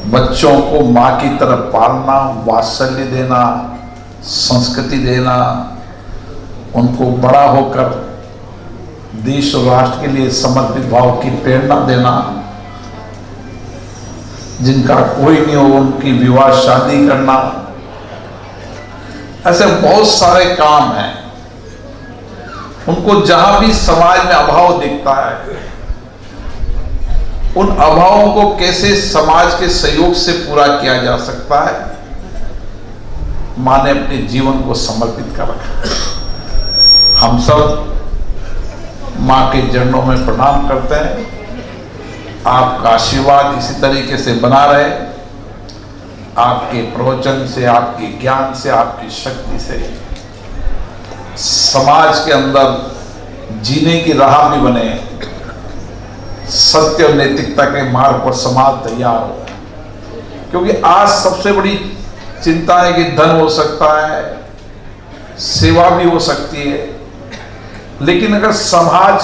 बच्चों को माँ की तरफ पालना, वात्सल्य देना, संस्कृति देना, उनको बड़ा होकर देश और राष्ट्र के लिए समर्पित भाव की प्रेरणा देना, जिनका कोई नहीं हो उनकी विवाह शादी करना, ऐसे बहुत सारे काम हैं। उनको जहां भी समाज में अभाव दिखता है, उन अभावों को कैसे समाज के सहयोग से पूरा किया जा सकता है, मां ने अपने जीवन को समर्पित कर रखा। हम सब मां के चरणों में प्रणाम करते हैं। आपका आशीर्वाद इसी तरीके से बना रहे, आपके प्रवचन से, आपके ज्ञान से, आपकी शक्ति से समाज के अंदर जीने की राह भी बने, सत्य और नैतिकता के मार्ग पर समाज तैयार हो। क्योंकि आज सबसे बड़ी चिंता है कि धन हो सकता है, सेवा भी हो सकती है, लेकिन अगर समाज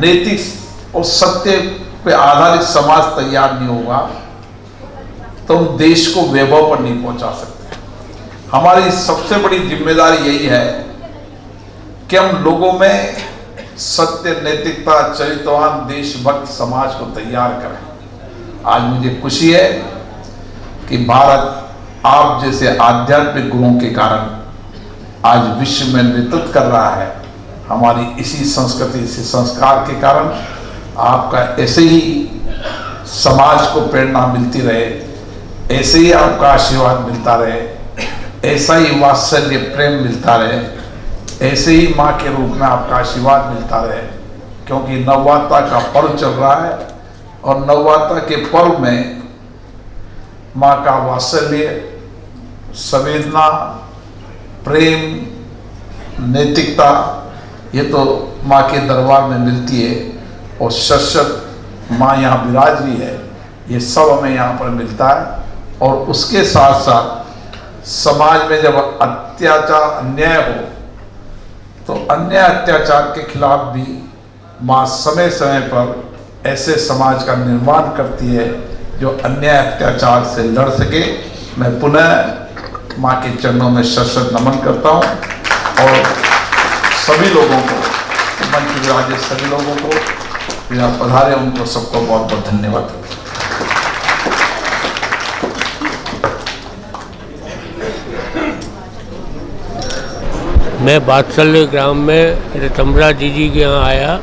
नैतिक और सत्य पे आधारित समाज तैयार नहीं होगा तो हम देश को वैभव पर नहीं पहुंचा सकते। हमारी सबसे बड़ी जिम्मेदारी यही है कि हम लोगों में सत्य, नैतिकता, चरित्रवान, देशभक्त समाज को तैयार करें। आज मुझे खुशी है कि भारत आप जैसे आध्यात्मिक गुरुओं के कारण आज विश्व में नेतृत्व कर रहा है। हमारी इसी संस्कृति, इसी संस्कार के कारण आपका ऐसे ही समाज को प्रेरणा मिलती रहे, ऐसे ही आपका आशीर्वाद मिलता रहे, ऐसा ही वात्सल्य प्रेम मिलता रहे, ऐसे ही माँ के रूप में आपका आशीर्वाद मिलता रहे। क्योंकि नववाता का पर्व चल रहा है और नववाता के पर्व में माँ का वात्सल्य, संवेदना, प्रेम, नैतिकता, ये तो माँ के दरबार में मिलती है और सशक्त माँ यहाँ विराज रही है, ये सब हमें यहाँ पर मिलता है। और उसके साथ साथ समाज में जब अत्याचार, अन्याय हो तो अन्याय अत्याचार के खिलाफ भी माँ समय समय पर ऐसे समाज का निर्माण करती है जो अन्याय अत्याचार से लड़ सके। मैं पुनः माँ के चरणों में सशक्त नमन करता हूँ और सभी लोगों को, मंच पर विराजे सभी लोगों को, यहाँ पधारे उनको सबको बहुत बहुत धन्यवाद। मैं बात्सल्य ग्राम में ऋतम्बरा जी के यहाँ आया।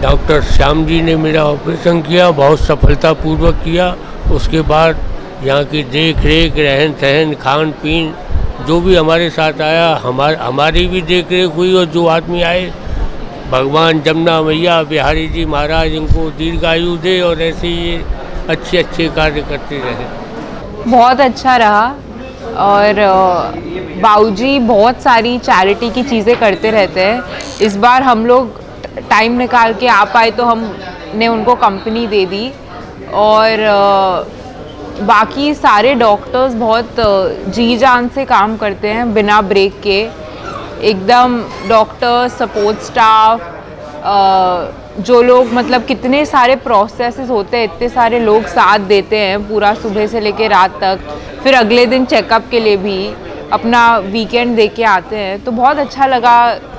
डॉक्टर श्याम जी ने मेरा ऑपरेशन किया, बहुत सफलतापूर्वक किया। उसके बाद यहाँ की देख रेख, रहन सहन, खान पीन, जो भी हमारे साथ आया, हमारी भी देख रेख हुई। और जो आदमी आए, भगवान जमुना मैया, बिहारी जी महाराज इनको दीर्घायु दे और ऐसे ही अच्छे अच्छे कार्य करते रहे। बहुत अच्छा रहा। और बाऊजी बहुत सारी चैरिटी की चीज़ें करते रहते हैं। इस बार हम लोग टाइम निकाल के आ पाए तो हमने उनको कंपनी दे दी। और बाकी सारे डॉक्टर्स बहुत जी जान से काम करते हैं बिना ब्रेक के, एकदम डॉक्टर, सपोर्ट स्टाफ, जो लोग मतलब कितने सारे प्रोसेसेस होते हैं, इतने सारे लोग साथ देते हैं पूरा सुबह से लेके रात तक, फिर अगले दिन चेकअप के लिए भी अपना वीकेंड दे के आते हैं। तो बहुत अच्छा लगा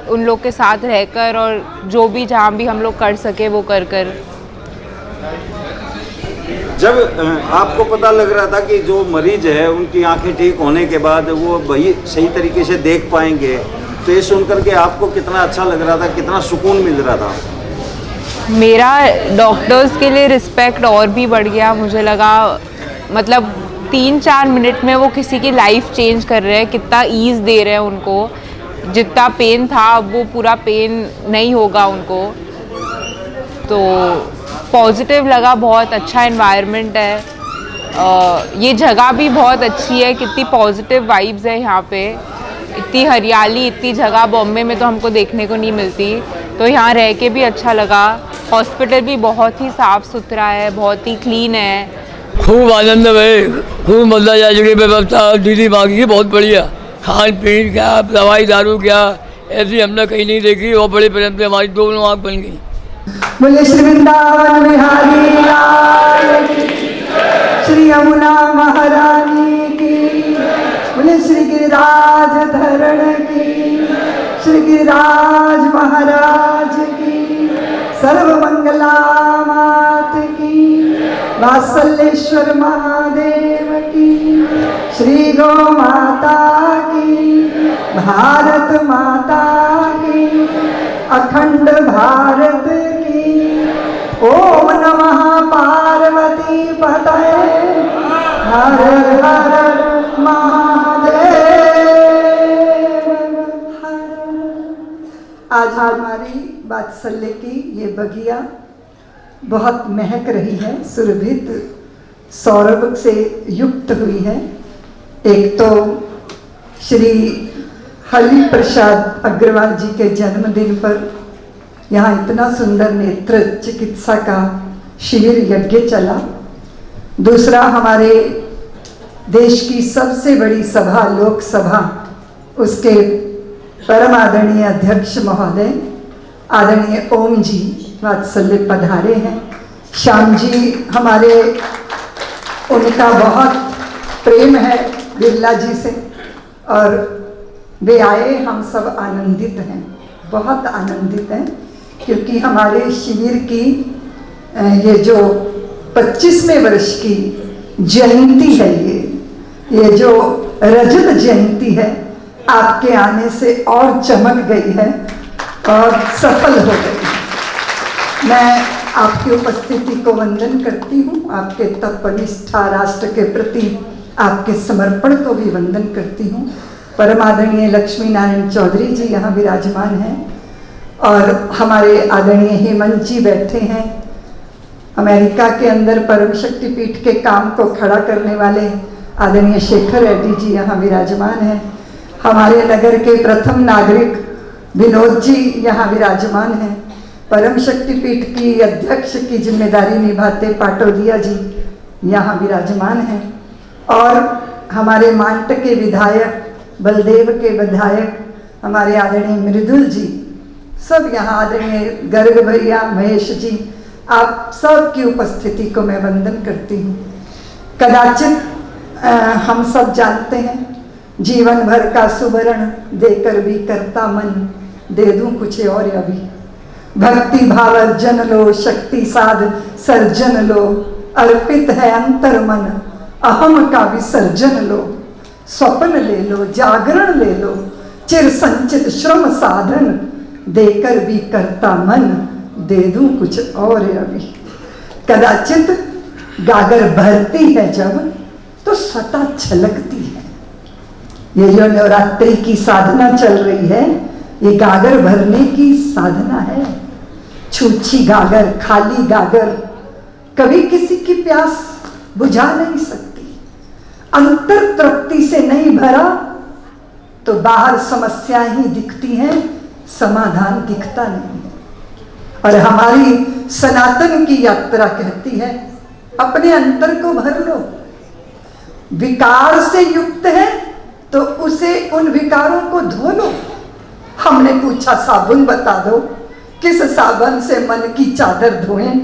उन लोग के साथ रहकर, और जो भी जहाँ भी हम लोग कर सके वो कर कर। जब आपको पता लग रहा था कि जो मरीज है उनकी आंखें ठीक होने के बाद वो वही सही तरीके से देख पाएंगे, तो ये सुनकर के आपको कितना अच्छा लग रहा था, कितना सुकून मिल रहा था? मेरा डॉक्टर्स के लिए रिस्पेक्ट और भी बढ़ गया। मुझे लगा मतलब 3-4 मिनट में वो किसी की लाइफ चेंज कर रहे हैं, कितना ईज़ दे रहे हैं उनको। जितना पेन था अब वो पूरा पेन नहीं होगा उनको। तो पॉजिटिव लगा, बहुत अच्छा एनवायरनमेंट है। ये जगह भी बहुत अच्छी है, कितनी पॉजिटिव वाइब्स है यहाँ पे, इतनी हरियाली, इतनी जगह बॉम्बे में तो हमको देखने को नहीं मिलती। तो यहाँ रह के भी अच्छा लगा। हॉस्पिटल भी बहुत ही साफ़ सुथरा है, बहुत ही क्लीन है। खूब आनंद है, खूब मजा आया। जगह व्यवस्था दीदी बाकी की बहुत बढ़िया, खान पीन क्या, दवाई दारू क्या, ऐसी हमने कहीं नहीं देखी। और बड़े प्रेम से हमारी दोनों आँख बन गई। बोले श्री वृंदावन बिहारी लाल की, श्री यमुना महारानी की, बोले श्री गिरिराज धरण की, श्री गिरिराज महाराज की, सर्व मंगला मात की, वात्सल्येश्वर महादेव की, श्री गौ माता की, भारत माता की, अखंड भारत की। ओम नमः पार्वती पतये, हर हर महादेव। आज हमारी वात्सल्य की ये बगिया बहुत महक रही है, सुरभित सौरभ से युक्त हुई है। एक तो श्री हरि प्रसाद अग्रवाल जी के जन्मदिन पर यहाँ इतना सुंदर नेत्र चिकित्सा का शिविर यज्ञ चला। दूसरा, हमारे देश की सबसे बड़ी सभा लोकसभा, उसके परम आदरणीय अध्यक्ष महोदय आदरणीय ओम जी वात्सल्य पधारे हैं। श्याम जी हमारे, उनका बहुत प्रेम है बिरला जी से, और वे आए, हम सब आनंदित हैं, बहुत आनंदित हैं, क्योंकि हमारे शिविर की ये जो 25वें वर्ष की जयंती है, ये जो रजत जयंती है, आपके आने से और चमक गई है और सफल हो गई है। मैं आपकी उपस्थिति को वंदन करती हूँ, आपके तपनिष्ठा, राष्ट्र के प्रति आपके समर्पण को भी वंदन करती हूँ। परम आदरणीय लक्ष्मी नारायण चौधरी जी यहाँ विराजमान हैं, और हमारे आदरणीय हेमंत जी बैठे हैं। अमेरिका के अंदर परम शक्ति पीठ के काम को खड़ा करने वाले आदरणीय शेखर रेड्डी जी यहाँ विराजमान हैं। हमारे नगर के प्रथम नागरिक विनोद जी यहाँ विराजमान हैं। परम शक्ति पीठ की अध्यक्ष की जिम्मेदारी निभाते पाटोदिया जी यहाँ विराजमान हैं, और हमारे मांट के विधायक, बलदेव के विधायक हमारे आदरणीय मृदुल जी, सब यहाँ, आदरणीय गर्ग भैया, महेश जी, आप सब की उपस्थिति को मैं वंदन करती हूँ। कदाचित हम सब जानते हैं, जीवन भर का सुवर्ण देकर भी करता मन, दे दूं कुछ और अभी। भक्ति भाव अर्जन लो, शक्ति साध सर्जन लो, अर्पित है अंतर मन, अहम का विसर्जन लो। स्वप्न ले लो, जागरण ले लो, चिर संचित श्रम साधन, देकर भी करता मन, दे दूं कुछ और अभी। कदाचित गागर भरती है जब, तो स्वतः छलकती है। ये जो नवरात्रि की साधना चल रही है, ये गागर भरने की साधना है। छूछी गागर, खाली गागर कभी किसी की प्यास बुझा नहीं सकती। अंतर तृप्ति से नहीं भरा तो बाहर समस्या ही दिखती हैं, समाधान दिखता नहीं है। और हमारी सनातन की यात्रा कहती है अपने अंतर को भर लो। विकार से युक्त है तो उसे, उन विकारों को धो लो। हमने पूछा साबुन बता दो, किस साबुन से मन की चादर धोएं?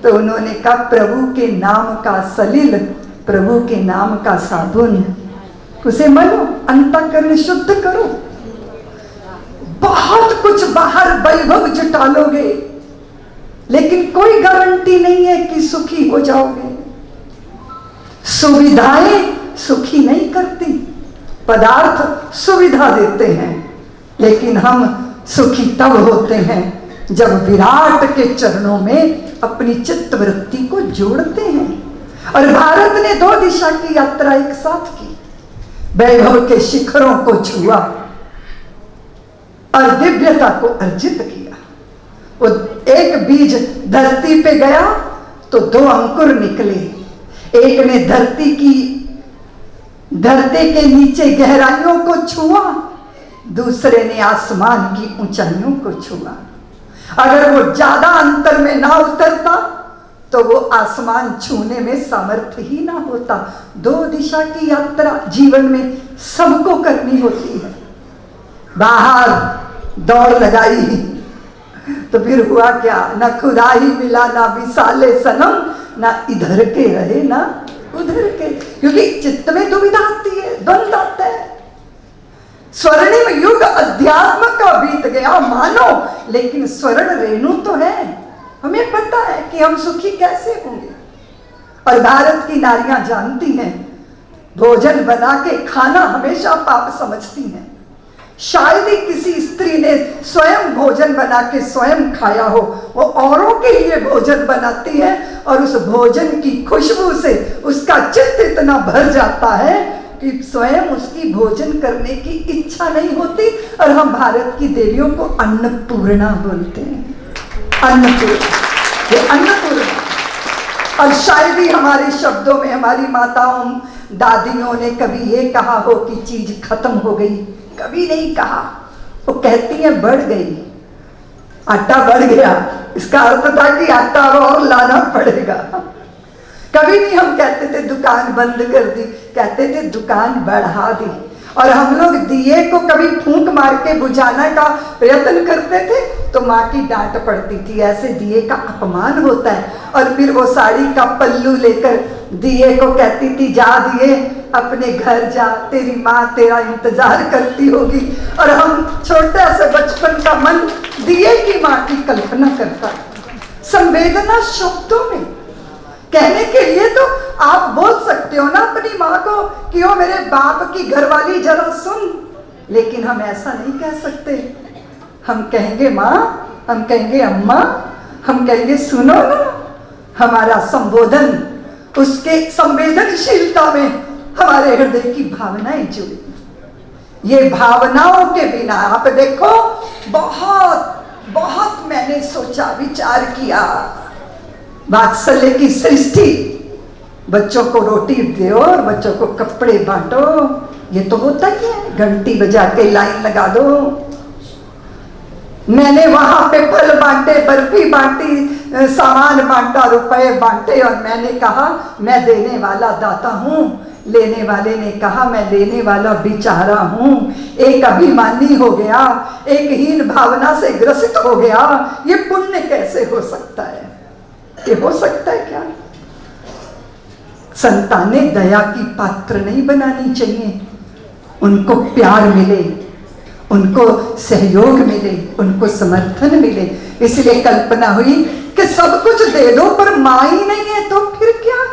तो उन्होंने कहा प्रभु के नाम का सलील, प्रभु के नाम का साबुन। उसे मलो, अंतःकरण शुद्ध करो। बहुत कुछ बाहर वैभव जुटा लोगे, लेकिन कोई गारंटी नहीं है कि सुखी हो जाओगे। सुविधाएं सुखी नहीं करती, पदार्थ सुविधा देते हैं, लेकिन हम सुखी तब होते हैं जब विराट के चरणों में अपनी चित्त वृत्ति को जोड़ते हैं। और भारत ने 2 दिशा की यात्रा एक साथ की, वैभव के शिखरों को छुआ और दिव्यता को अर्जित किया। वो एक बीज धरती पे गया तो 2 अंकुर निकले। एक ने धरती के नीचे गहराइयों को छुआ, दूसरे ने आसमान की ऊंचाइयों को छुआ। अगर वो ज्यादा अंतर में ना उतरता तो वो आसमान छूने में सामर्थ्य ही ना होता। 2 दिशा की यात्रा जीवन में सबको करनी होती है। बाहर दौड़ लगाई तो फिर हुआ क्या? न खुदा ही मिला, ना विशाले सनम, ना इधर के रहे ना उधर के, क्योंकि चित्त में दुविधा आती है, द्वंद्व आता है। स्वर्णिम युग अध्यात्म का बीत गया मानो, लेकिन स्वर्ण रेणु तो है। हमें पता है कि हम सुखी कैसे होंगे। और भारत की नारियां जानती हैं, भोजन बना के खाना हमेशा पाप समझती हैं। शायद ही किसी स्त्री ने स्वयं भोजन बना के स्वयं खाया हो, वो औरों के लिए भोजन बनाती है और उस भोजन की खुशबू से उसका चित्त इतना भर जाता है कि स्वयं उसकी भोजन करने की इच्छा नहीं होती। और हम भारत की देवियों को अन्नपूर्णा बोलते हैं, अन्नपूर्णा, ये अन्नपूर्णा। और शायद ही हमारे शब्दों में हमारी माताओं दादियों ने कभी ये कहा हो कि चीज खत्म हो गई, कभी नहीं कहा। वो कहती है बढ़ गई, आटा बढ़ गया, इसका अर्थ था कि आटा और लाना पड़ेगा। कभी नहीं हम कहते थे दुकान बंद कर दी, कहते थे दुकान बढ़ा दी। और हम लोग दिए को कभी फूंक मार के बुझाने का प्रयत्न करते थे तो माँ की डांट पड़ती थी, ऐसे दिए का अपमान होता है। और फिर वो साड़ी का पल्लू लेकर दिए को कहती थी जा दिए अपने घर जा, तेरी माँ तेरा इंतजार करती होगी। और हम छोटा सा बचपन का मन दिए की माँ की कल्पना करता। संवेदना शब्दों में कहने के लिए तो आप बोल सकते हो ना अपनी माँ को कि ओ मेरे बाप की घरवाली जरा सुन, लेकिन हम ऐसा नहीं कह सकते। हम कहेंगे माँ, हम कहेंगे अम्मा, हम कहेंगे सुनो ना। हमारा संबोधन उसके संवेदनशीलता में हमारे हृदय की भावनाएं जुड़ी। ये भावनाओं के बिना आप देखो, बहुत बहुत मैंने सोचा विचार किया। वात्सल्य की सृष्टि, बच्चों को रोटी दो और बच्चों को कपड़े बांटो, ये तो होता ही है। घंटी बजा के लाइन लगा दो। मैंने वहां पे फल बांटे, बर्फी बांटी, सामान बांटा, रुपए बांटे और मैंने कहा मैं देने वाला दाता हूँ। लेने वाले ने कहा मैं लेने वाला बेचारा हूँ। एक अभिमानी हो गया, एक हीन भावना से ग्रसित हो गया। ये पुण्य कैसे हो सकता है? ये हो सकता है क्या? संतानें दया की पात्र नहीं बनानी चाहिए, उनको प्यार मिले, उनको सहयोग मिले, उनको समर्थन मिले। इसलिए कल्पना हुई कि सब कुछ दे दो पर माँ ही नहीं है तो फिर क्या?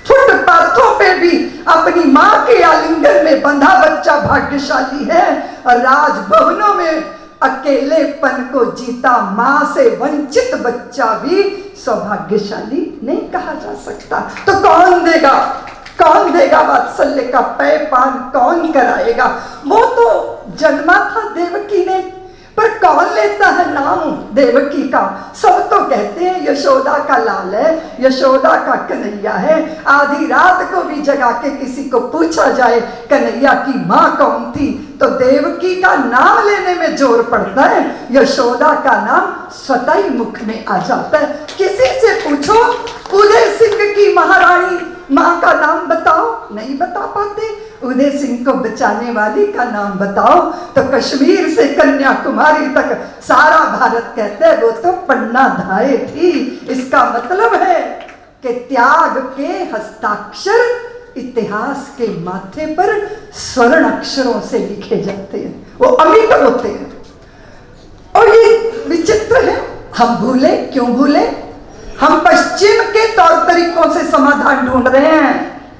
फुटपाथों पे भी अपनी माँ के आलिंगन में बंधा बच्चा भाग्यशाली है और राजभवनों में अकेलेपन को जीता माँ से वंचित बच्चा भी सौभाग्यशाली नहीं कहा जा सकता। तो कौन देगा, कौन देगा वात्सल्य का पेय पान कौन कराएगा? वो तो जन्मा था देवकी ने, पर कौन लेता है नाम देवकी का? सब तो कहते हैं यशोदा का लाल है, यशोदा का कन्हैया है। आधी रात को भी जगा के किसी को पूछा जाए कन्हैया की माँ कौन थी, तो देवकी का नाम लेने में जोर पड़ता है, यशोदा का नाम स्वतः ही मुख में आ जाता है। किसी से पूछो उदय सिंह की महारानी माँ का नाम बताओ, नहीं बता पाते। उदय सिंह को बचाने वाली का नाम बताओ, तो कश्मीर से कन्याकुमारी तक सारा भारत कहता है वो तो पन्ना धाये थी। इसका मतलब है कि त्याग के हस्ताक्षर इतिहास के माथे पर स्वर्ण अक्षरों से लिखे जाते हैं, वो अमिट होते हैं। और ये विचित्र है, हम भूले क्यों भूले? हम पश्चिम के तौर तरीकों से समाधान ढूंढ रहे हैं।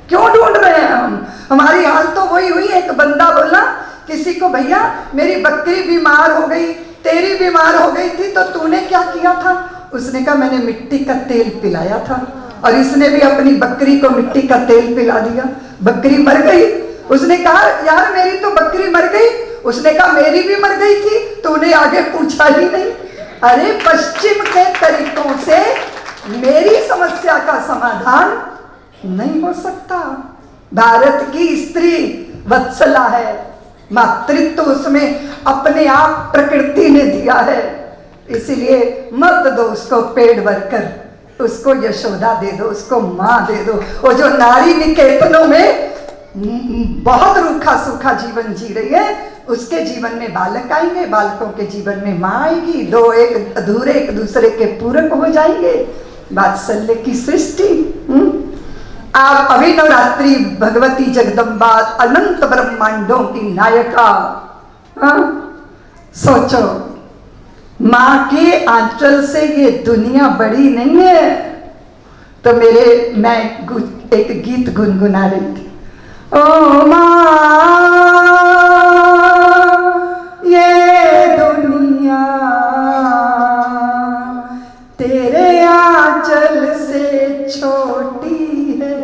क्यों ढूंढ रहे हैं हम? हमारी हाल तो वही हुई। एक बंदा बोला किसी को, भैया मेरी बकरी बीमार हो गई, तेरी बीमार हो गई थी तो तूने क्या किया था? उसने कहा मैंने मिट्टी का तेल पिलाया था। और इसने भी अपनी बकरी को मिट्टी का तेल पिला दिया, बकरी मर गई। उसने कहा यार मेरी तो बकरी मर गई। उसने कहा मेरी भी मर गई थी, तूने आगे पूछा ही नहीं। अरे पश्चिम के तरीकों से मेरी समस्या का समाधान नहीं हो सकता। भारत की स्त्री वत्सला है, मातृत्व उसमें अपने आप प्रकृति ने दिया है। इसलिए मत दो उसको पेड़ भरकर, उसको यशोदा दे दो, उसको माँ दे दो। वो जो नारी निकेतनों में बहुत रूखा सूखा जीवन जी रही है, उसके जीवन में बालक आएंगे, बालकों के जीवन में माँ आएगी। दो एक अधूरे एक दूसरे के पूरक हो जाएंगे। वात्सल्य की सृष्टि। आप अभिनवरात्रि भगवती जगदम्बा अनंत ब्रह्मांडों की नायका। सोचो माँ के आंचल से ये दुनिया बड़ी नहीं है। तो मैं एक गीत गुनगुना रही थी। ओ माँ ये दुनिया तेरे आंचल से छोटी है।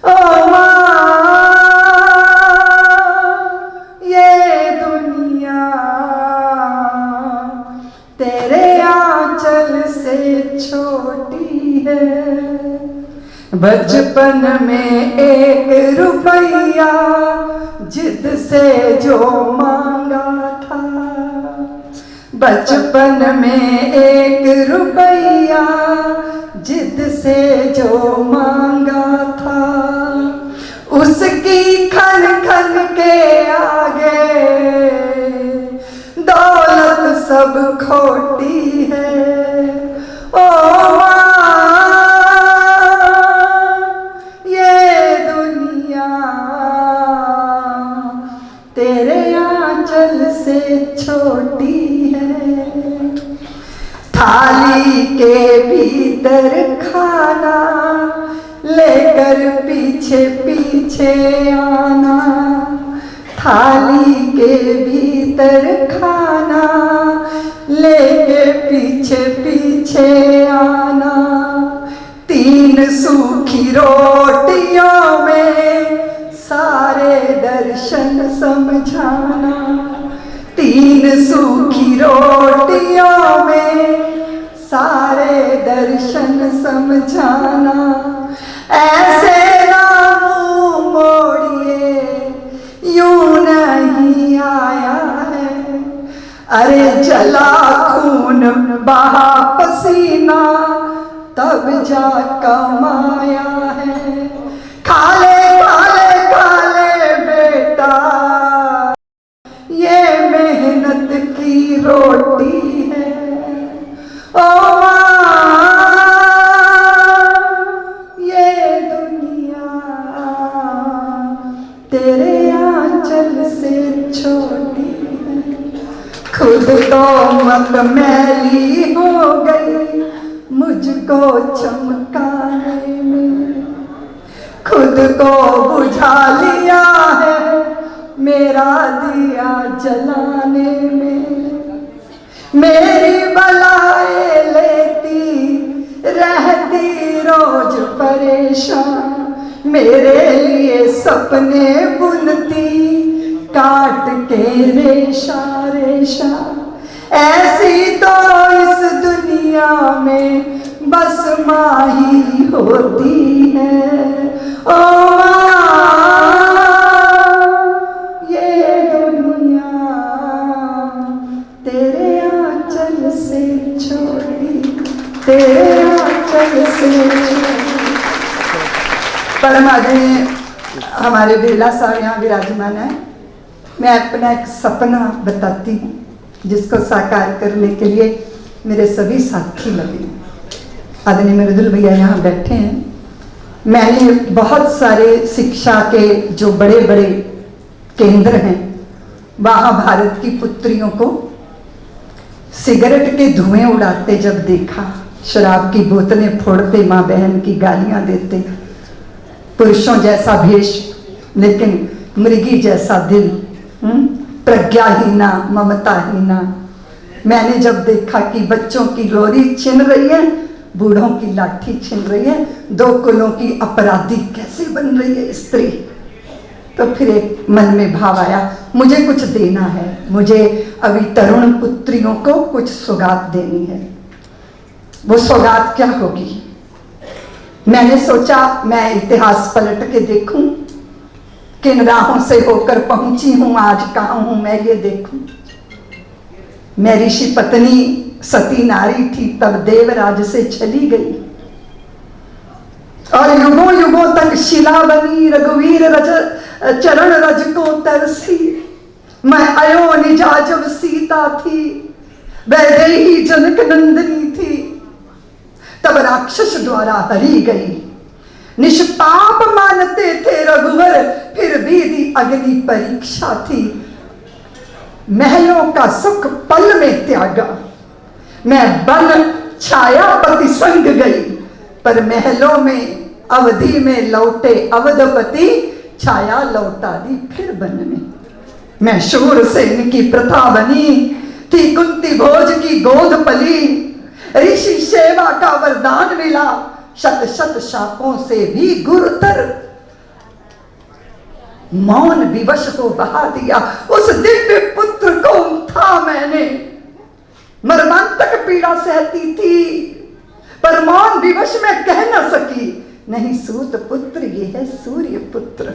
ओ माँ ये दुनिया तेरे आंचल से छोटी है। बचपन में 1 रुपया जिद से जो मांगा था, बचपन में 1 रुपया जिद से जो मांगा था, उसकी खन खन के आगे दौलत सब खोटी है। ओ ये दुनिया तेरे आंचल से छोटी है। थाली के भीतर खाना लेकर पीछे पीछे आना, थाली के भीतर खाना लेके पीछे पीछे आना। 3 सूखी रोटियों में सारे दर्शन समझाना, 3 सूखी रोटियों में सारे दर्शन समझाना। ऐसे ना मुँह मोड़िए यूं नहीं आया है। अरे जला खून बहा पसीना तब जा कमाया है। खाले खाले खाले बेटा ये मेहनत की रोटी है। ओ माँ ये दुनिया तेरे आंचल से छोटी है। खुद तो मत मैली हो गई मुझको चमकाने में, खुद को बुझा लिया है मेरा दिया जलाने में। मेरी बलाएं लेती रहती रोज परेशान, मेरे लिए सपने बुनती काट के रेशा रेशा, ऐसी तो इस दुनिया में बस माँ ही होती है। ओ माँ ये दुनिया तेरे आंचल से छोड़ी, तेरे आंचल से छोड़ी। परम आदरणीय हमारे बिरला साहब यहाँ विराजमान है। मैं अपना एक सपना बताती हूँ जिसको साकार करने के लिए मेरे सभी साथी लगे। आदरणीय मृदुल भैया यहाँ बैठे हैं। मैंने बहुत सारे शिक्षा के जो बड़े बड़े केंद्र हैं वहाँ भारत की पुत्रियों को सिगरेट के धुएं उड़ाते जब देखा, शराब की बोतलें फोड़ते, माँ बहन की गालियाँ देते, पुरुषों जैसा भेष लेकिन मृगी जैसा दिल, प्रज्ञाहीना ममताहीना। मैंने जब देखा कि बच्चों की लोरी छिन रही है, बूढ़ों की लाठी छिन रही है, दो कुलों की अपराधी कैसे बन रही है स्त्री, तो फिर एक मन में भाव आया मुझे कुछ देना है, मुझे अभी तरुण पुत्रियों को कुछ सौगात देनी है। वो सौगात क्या होगी? मैंने सोचा मैं इतिहास पलट के देखूं, किन राहों से होकर पहुंची हूं, आज कहां हूं मैं ये देखूं। मैं ऋषि पत्नी सती नारी थी, तब देवराज से चली गई और युगों युगों तक शिला बनी, रघुवीर चरण रज को तरसी। मैं अयो निजा जब सीता थी, वैदेही जनक नंदिनी थी, तब राक्षस द्वारा हरी गई। निष्पाप मानते थे रघुवर, फिर भी दी अग्नि परीक्षा थी। महलों का सुख पल में त्यागा, मैं बन छायापति संग गई, पर महलों में अवधि में लौटे अवधपति, छाया लौटा दी फिर बन में। मैं शूरसेन की प्रथा बनी थी, कुंती भोज की गोद पली, ऋषि सेवा का वरदान मिला, शत शत शापों से भी गुरुतर। मौन विवश को बहा दिया, उस दिव्य पुत्र को था मैंने। मर्मांतक पीड़ा सहती थी, पर मौन विवश में कह न सकी, नहीं सूत पुत्र ये है सूर्य पुत्र।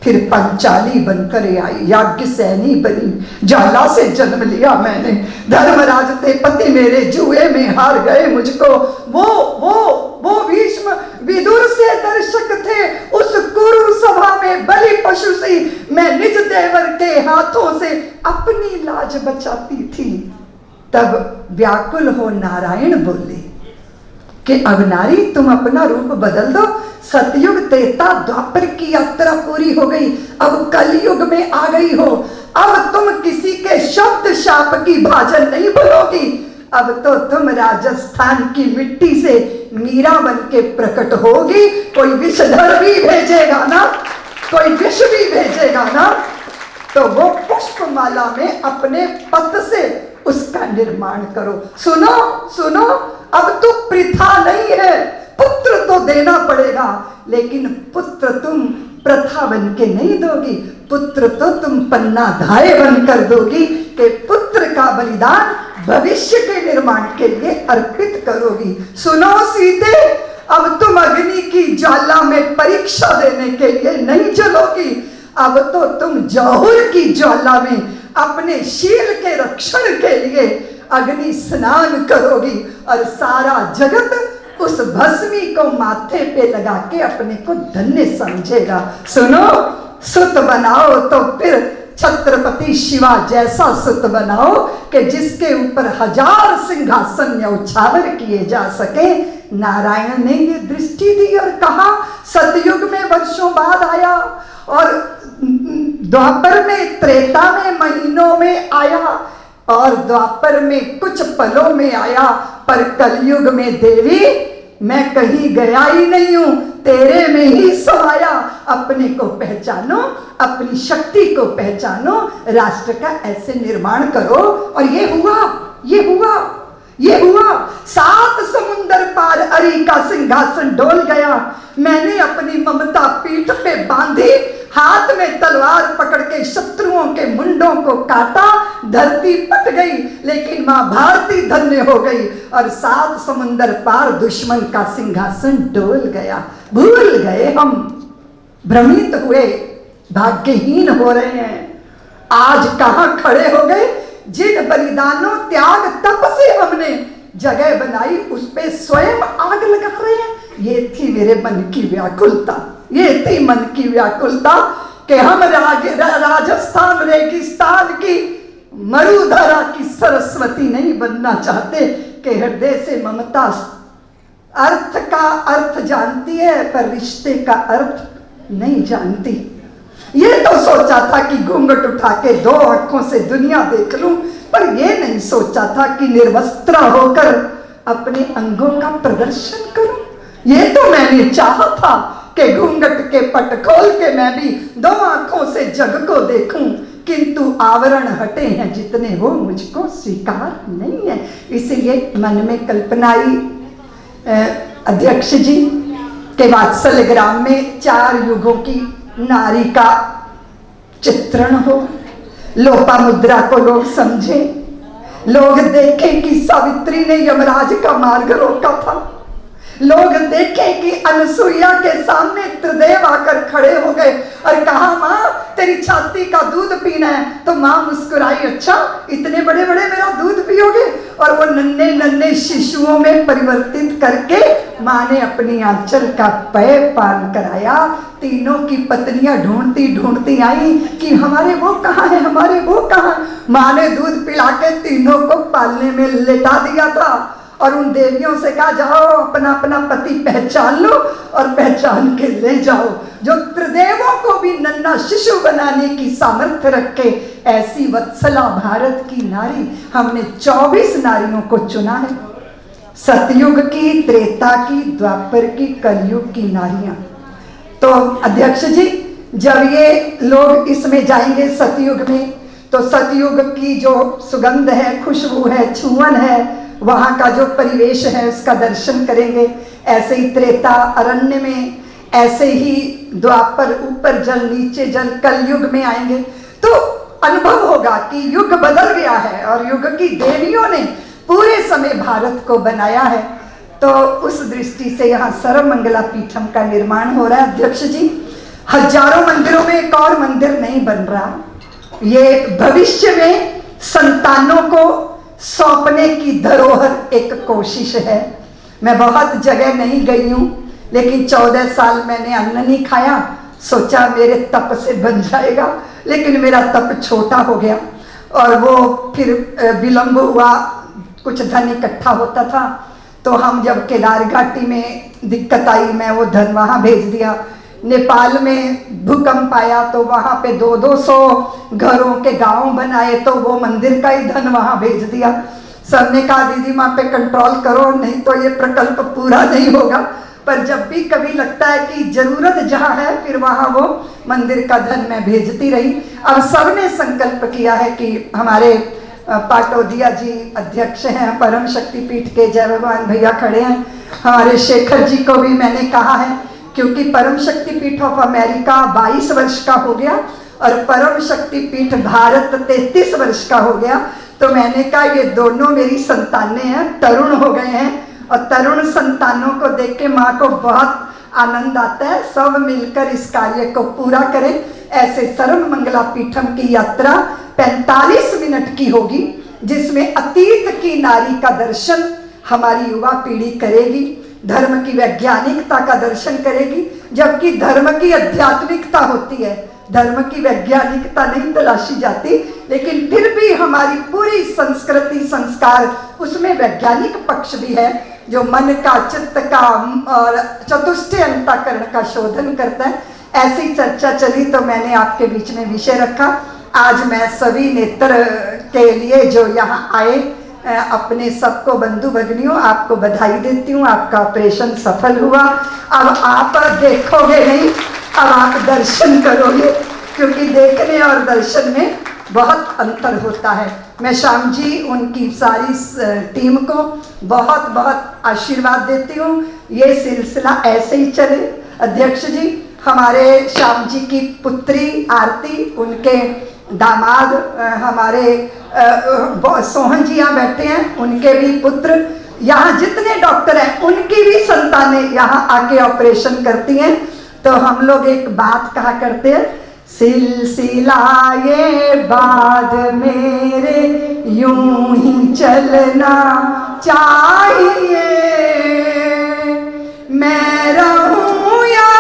फिर पंचाली बनकर आई, याज्ञ सैनी बनी, ज्वाला से जन्म लिया मैंने। धर्मराज थे पति मेरे, जुए में हार गए मुझको। वो भीष्म विदुर से दर्शक थे, उस कुरु सभा में बलि पशु सी, मैं निज देवर के हाथों से अपनी लाज बचाती थी। तब व्याकुल हो नारायण बोले कि अब नारी तुम अपना रूप बदल दो। सतयुग त्रेता द्वापर की यात्रा पूरी हो गई, अब कलयुग में आ गई हो। अब तुम किसी के शब्द शाप की भाजन नहीं बोलोगी। अब तो तुम राजस्थान की मिट्टी से मीरा बन के प्रकट होगी। कोई विषधर भी भेजेगा ना, कोई विष भी भेजेगा ना, तो वो पुष्पमाला में अपने पद से उसका निर्माण करो। सुनो सुनो, अब तो प्रथा नहीं है, पुत्र तो देना पड़ेगा, लेकिन पुत्र तुम प्रथा बन के नहीं दोगी, पुत्र तो तुम पन्ना धाय बनकर दोगी कि पुत्र का बलिदान भविष्य के निर्माण के लिए अर्पित करोगी। सुनो सीते, अब तुम अग्नि की ज्वाला में परीक्षा देने के लिए नहीं चलोगी, अब तो तुम जौहर की ज्वाला में अपने शील के रक्षण के लिए अग्नि स्नान करोगी, और सारा जगत उस भस्मी को माथे पे लगा के अपने को धन्य समझेगा। सुनो, सुत बनाओ तो फिर छत्रपति शिवा जैसा सुत बनाओ कि जिसके ऊपर 1000 सिंहासन न्यौछावर किए जा सके। नारायण ने ये दृष्टि दी और कहा सतयुग में वर्षों बाद आया, और द्वापर में, त्रेता में महीनों में आया, और द्वापर में कुछ पलों में आया, पर कलयुग में देवी मैं कहीं गया ही नहीं हूं, तेरे में ही समाया। अपने को पहचानो, अपनी शक्ति को पहचानो, राष्ट्र का ऐसे निर्माण करो। और ये हुआ, ये हुआ। ये हुआ 7 समुंदर पार अरी का सिंहासन डोल गया। मैंने अपनी ममता पीठ पे बांधी, हाथ में तलवार पकड़ के शत्रुओं के मुंडों को काटा, धरती पट गई लेकिन मां भारती धन्य हो गई और 7 समुंदर पार दुश्मन का सिंहासन डोल गया। भूल गए हम, भ्रमित हुए, भाग्यहीन हो रहे हैं। आज कहां खड़े हो गए? जिन बलिदानों त्याग तप से हमने जगह बनाई उस पे स्वयं आग लगा रहे हैं। ये थी मेरे मन की व्याकुलता, ये थी मन की व्याकुलता कि हम राजस्थान रेगिस्तान की मरुधरा की सरस्वती नहीं बनना चाहते कि हृदय से ममता अर्थ का अर्थ जानती है पर रिश्ते का अर्थ नहीं जानती। ये तो सोचा था कि घूंघट उठा के 2 आंखों से दुनिया देख लूं, पर ये नहीं सोचा था कि निर्वस्त्र होकर अपने अंगों का प्रदर्शन करूं। ये तो मैंने चाहा था कि घूंघट के पट खोल के मैं भी 2 आंखों से जग को देखूं, किंतु आवरण हटे हैं जितने वो मुझको स्वीकार नहीं है। इसलिए मन में कल्पना आई अध्यक्ष जी के वात्सल्य ग्राम में 4 युगों की नारी का चित्रण हो, लोपामुद्रा को लोग समझे, लोग देखें कि सावित्री ने यमराज का मार्ग रोका था, लोग देखें कि अनसुईया के सामने त्रिदेव आकर खड़े हो गए और कहा माँ तेरी छाती का दूध पीना है। तो माँ मुस्कुराई, अच्छा इतने बड़े बड़े मेरा दूध पियोगे? और वो नन्हे नन्हे शिशुओं में परिवर्तित करके माँ ने अपनी आंचल का पेय पान कराया। तीनों की पत्नियां ढूंढती ढूंढती आई कि हमारे वो कहाँ है, हमारे वो कहाँ। माँ ने दूध पिला के तीनों को पालने में लेटा दिया था और उन देवियों से कहा जाओ अपना अपना पति पहचान लो और पहचान के ले जाओ। जो त्रिदेवों को भी नन्हा शिशु बनाने की सामर्थ्य रखे, ऐसी वत्सला भारत की नारी हमने 24 नारियों को चुना है। सतयुग की, त्रेता की, द्वापर की, कलयुग की नारियां। तो अध्यक्ष जी जब ये लोग इसमें जाएंगे सतयुग में, तो सतयुग की जो सुगंध है, खुशबू है, छुअन है, वहाँ का जो परिवेश है उसका दर्शन करेंगे। ऐसे ही त्रेता अरण्य में, ऐसे ही द्वापर ऊपर जल नीचे जल, कलयुग में आएंगे तो अनुभव होगा कि युग बदल गया है और युग की देवियों ने पूरे समय भारत को बनाया है। तो उस दृष्टि से यहाँ सर्वमंगला पीठम का निर्माण हो रहा है। अध्यक्ष जी हजारों मंदिरों में एक और मंदिर नहीं बन रहा, ये भविष्य में संतानों को सौंपने की धरोहर एक कोशिश है। मैं बहुत जगह नहीं गई हूँ लेकिन 14 साल मैंने अन्न नहीं खाया, सोचा मेरे तप से बन जाएगा, लेकिन मेरा तप छोटा हो गया और वो फिर विलंब हुआ, कुछ धन इकट्ठा होता था। तो हम जब केदार घाटी में दिक्कत आई, मैं वो धन वहाँ भेज दिया। नेपाल में भूकंप आया तो वहाँ पे 200 घरों के गांव बनाए तो वो मंदिर का ही धन वहाँ भेज दिया। सबने कहा दीदी वहाँ पे कंट्रोल करो, नहीं तो ये प्रकल्प पूरा नहीं होगा। पर जब भी कभी लगता है कि जरूरत जहाँ है फिर वहाँ वो मंदिर का धन मैं भेजती रही। अब सबने संकल्प किया है कि हमारे पाटोदिया जी अध्यक्ष हैं परम शक्ति पीठ के, जय भगवान भैया खड़े हैं, हमारे शेखर जी को भी मैंने कहा है, क्योंकि परम शक्ति पीठ ऑफ अमेरिका 22 वर्ष का हो गया और परम शक्ति पीठ भारत 33 वर्ष का हो गया। तो मैंने कहा ये दोनों मेरी संतानें हैं, तरुण हो गए हैं और तरुण संतानों को देख के माँ को बहुत आनंद आता है। सब मिलकर इस कार्य को पूरा करें। ऐसे सर्वमंगला पीठम की यात्रा 45 मिनट की होगी, जिसमें अतीत की नारी का दर्शन हमारी युवा पीढ़ी करेगी, धर्म की वैज्ञानिकता का दर्शन करेगी, जबकि धर्म की आध्यात्मिकता होती है, धर्म की वैज्ञानिकता नहीं तलाशी जाती, लेकिन फिर भी हमारी पूरी संस्कृति संस्कार उसमें वैज्ञानिक पक्ष भी है जो मन का, चित्त का और चतुष्टय अंतःकरण का शोधन करता है। ऐसी चर्चा चली तो मैंने आपके बीच में विषय रखा। आज मैं सभी नेत्र के लिए जो यहाँ आए अपने सबको बंधु भगिनियों आपको बधाई देती हूँ। आपका ऑपरेशन सफल हुआ। अब आप देखोगे नहीं, अब आप दर्शन करोगे, क्योंकि देखने और दर्शन में बहुत अंतर होता है। मैं श्याम जी उनकी सारी टीम को बहुत बहुत आशीर्वाद देती हूँ। ये सिलसिला ऐसे ही चले। अध्यक्ष जी, हमारे श्याम जी की पुत्री आरती, उनके दामाद हमारे सोहन जी यहाँ बैठे हैं, उनके भी पुत्र, यहाँ जितने डॉक्टर हैं उनकी भी संतानें यहाँ आके ऑपरेशन करती हैं। तो हम लोग एक बात कहा करते हैं, सिलसिला ये बाद मेरे यूं ही चलना चाहिए, मैं रहूं या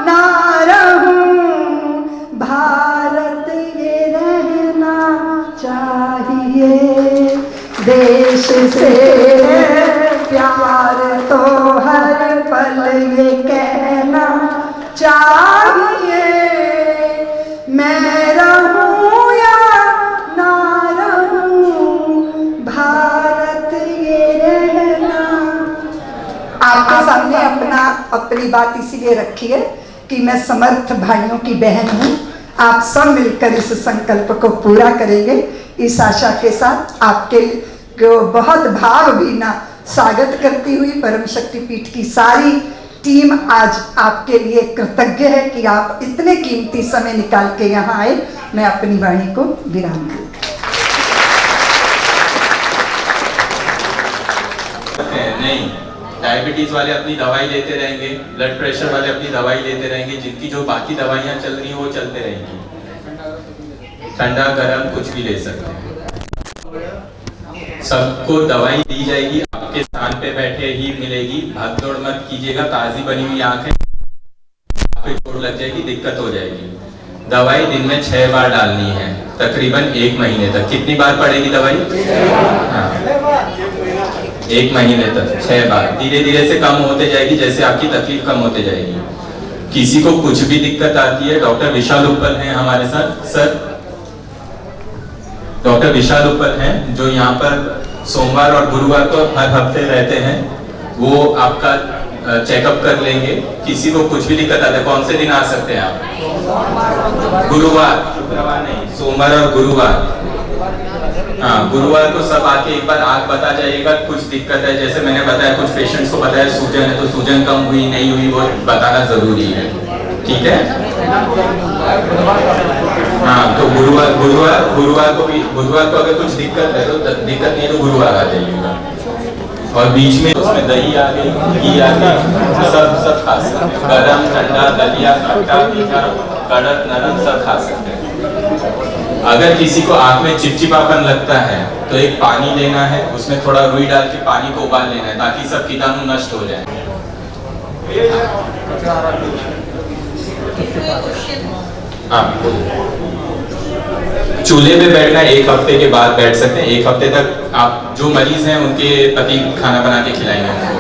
ना रहूं भारत ये रहना चाहिए। देश से प्यार तो हर पल ये कहना चाहिए, मैं रहूं या ना रहूं भारत ये रहना। आपके सामने अपनी बात इसीलिए रखी है कि मैं समर्थ भाइयों की बहन हूँ। आप सब मिलकर इस संकल्प को पूरा करेंगे, इस आशा के साथ आपके बहुत भावभीना स्वागत करती हुई परम शक्ति पीठ की सारी टीम आज आपके लिए कृतज्ञ है कि आप इतने कीमती समय निकाल के यहाँ आए। मैं अपनी वाणी को विराम दूं। नहीं, डायबिटीज वाले अपनी दवाई लेते रहेंगे, ब्लड प्रेशर वाले अपनी दवाई लेते रहेंगे, जिनकी जो बाकी दवाइयाँ चल रही हैं वो चलते रहेंगी। ठंडा गर्म कुछ भी ले सकते हैं, सबको दवाई दी जाएगी, आपके स्थान पे बैठे ही मिलेगी। भागदौड़ मत कीजिएगा, ताज़ी बनी हुई आँखें, पे चोट लग जाएगी, दिक्कत हो जाएगी। दवाई दिन में 6 बार डालनी है, तकरीबन 1 महीने तक। कितनी बार पड़ेगी दवाई? हाँ, 1 महीने तक 6 बार। धीरे धीरे से कम होते जाएगी, जैसे आपकी तकलीफ कम होते जाएगी। किसी को कुछ भी दिक्कत आती है, डॉक्टर विशाल उपल हैं हमारे साथ। सर, डॉक्टर विशाल उपल हैं जो यहाँ पर सोमवार और गुरुवार को हर हफ्ते रहते हैं। वो आपका चेकअप कर लेंगे। किसी को कुछ भी दिक्कत आता है, कौन से दिन आ सकते हैं आप? गुरुवार, शुक्रवार नहीं, सोमवार और गुरुवार। हाँ, गुरुवार को सब आके एक बार आँख बता जाइएगा, कुछ दिक्कत है। जैसे मैंने बताया, कुछ पेशेंट्स को बताया सूजन है, तो सूजन कम हुई नहीं हुई वो बताना जरूरी है, ठीक है? हाँ, तो गुरुवार को अगर कुछ दिक्कत है तो दिक्कत नहीं है तो गुरुवार आ जाइएगा। और बीच में उसमें दही आ गई, घी आ गई, सब खा सकते हैं। गरम, ठंडा, दलिया, खट्टा, मीठा, कड़क, नरम सब खा सकते हैं। अगर किसी को आँख में चिपचिपापन लगता है तो एक पानी लेना है, उसमें थोड़ा रुई डाल के पानी को उबाल लेना है ताकि सब कीटाणु नष्ट हो जाए। हाँ, चूल्हे पे बैठना 1 हफ्ते के बाद बैठ सकते हैं। 1 हफ्ते तक आप जो मरीज हैं उनके पति खाना बना के खिलाएंगे उनको।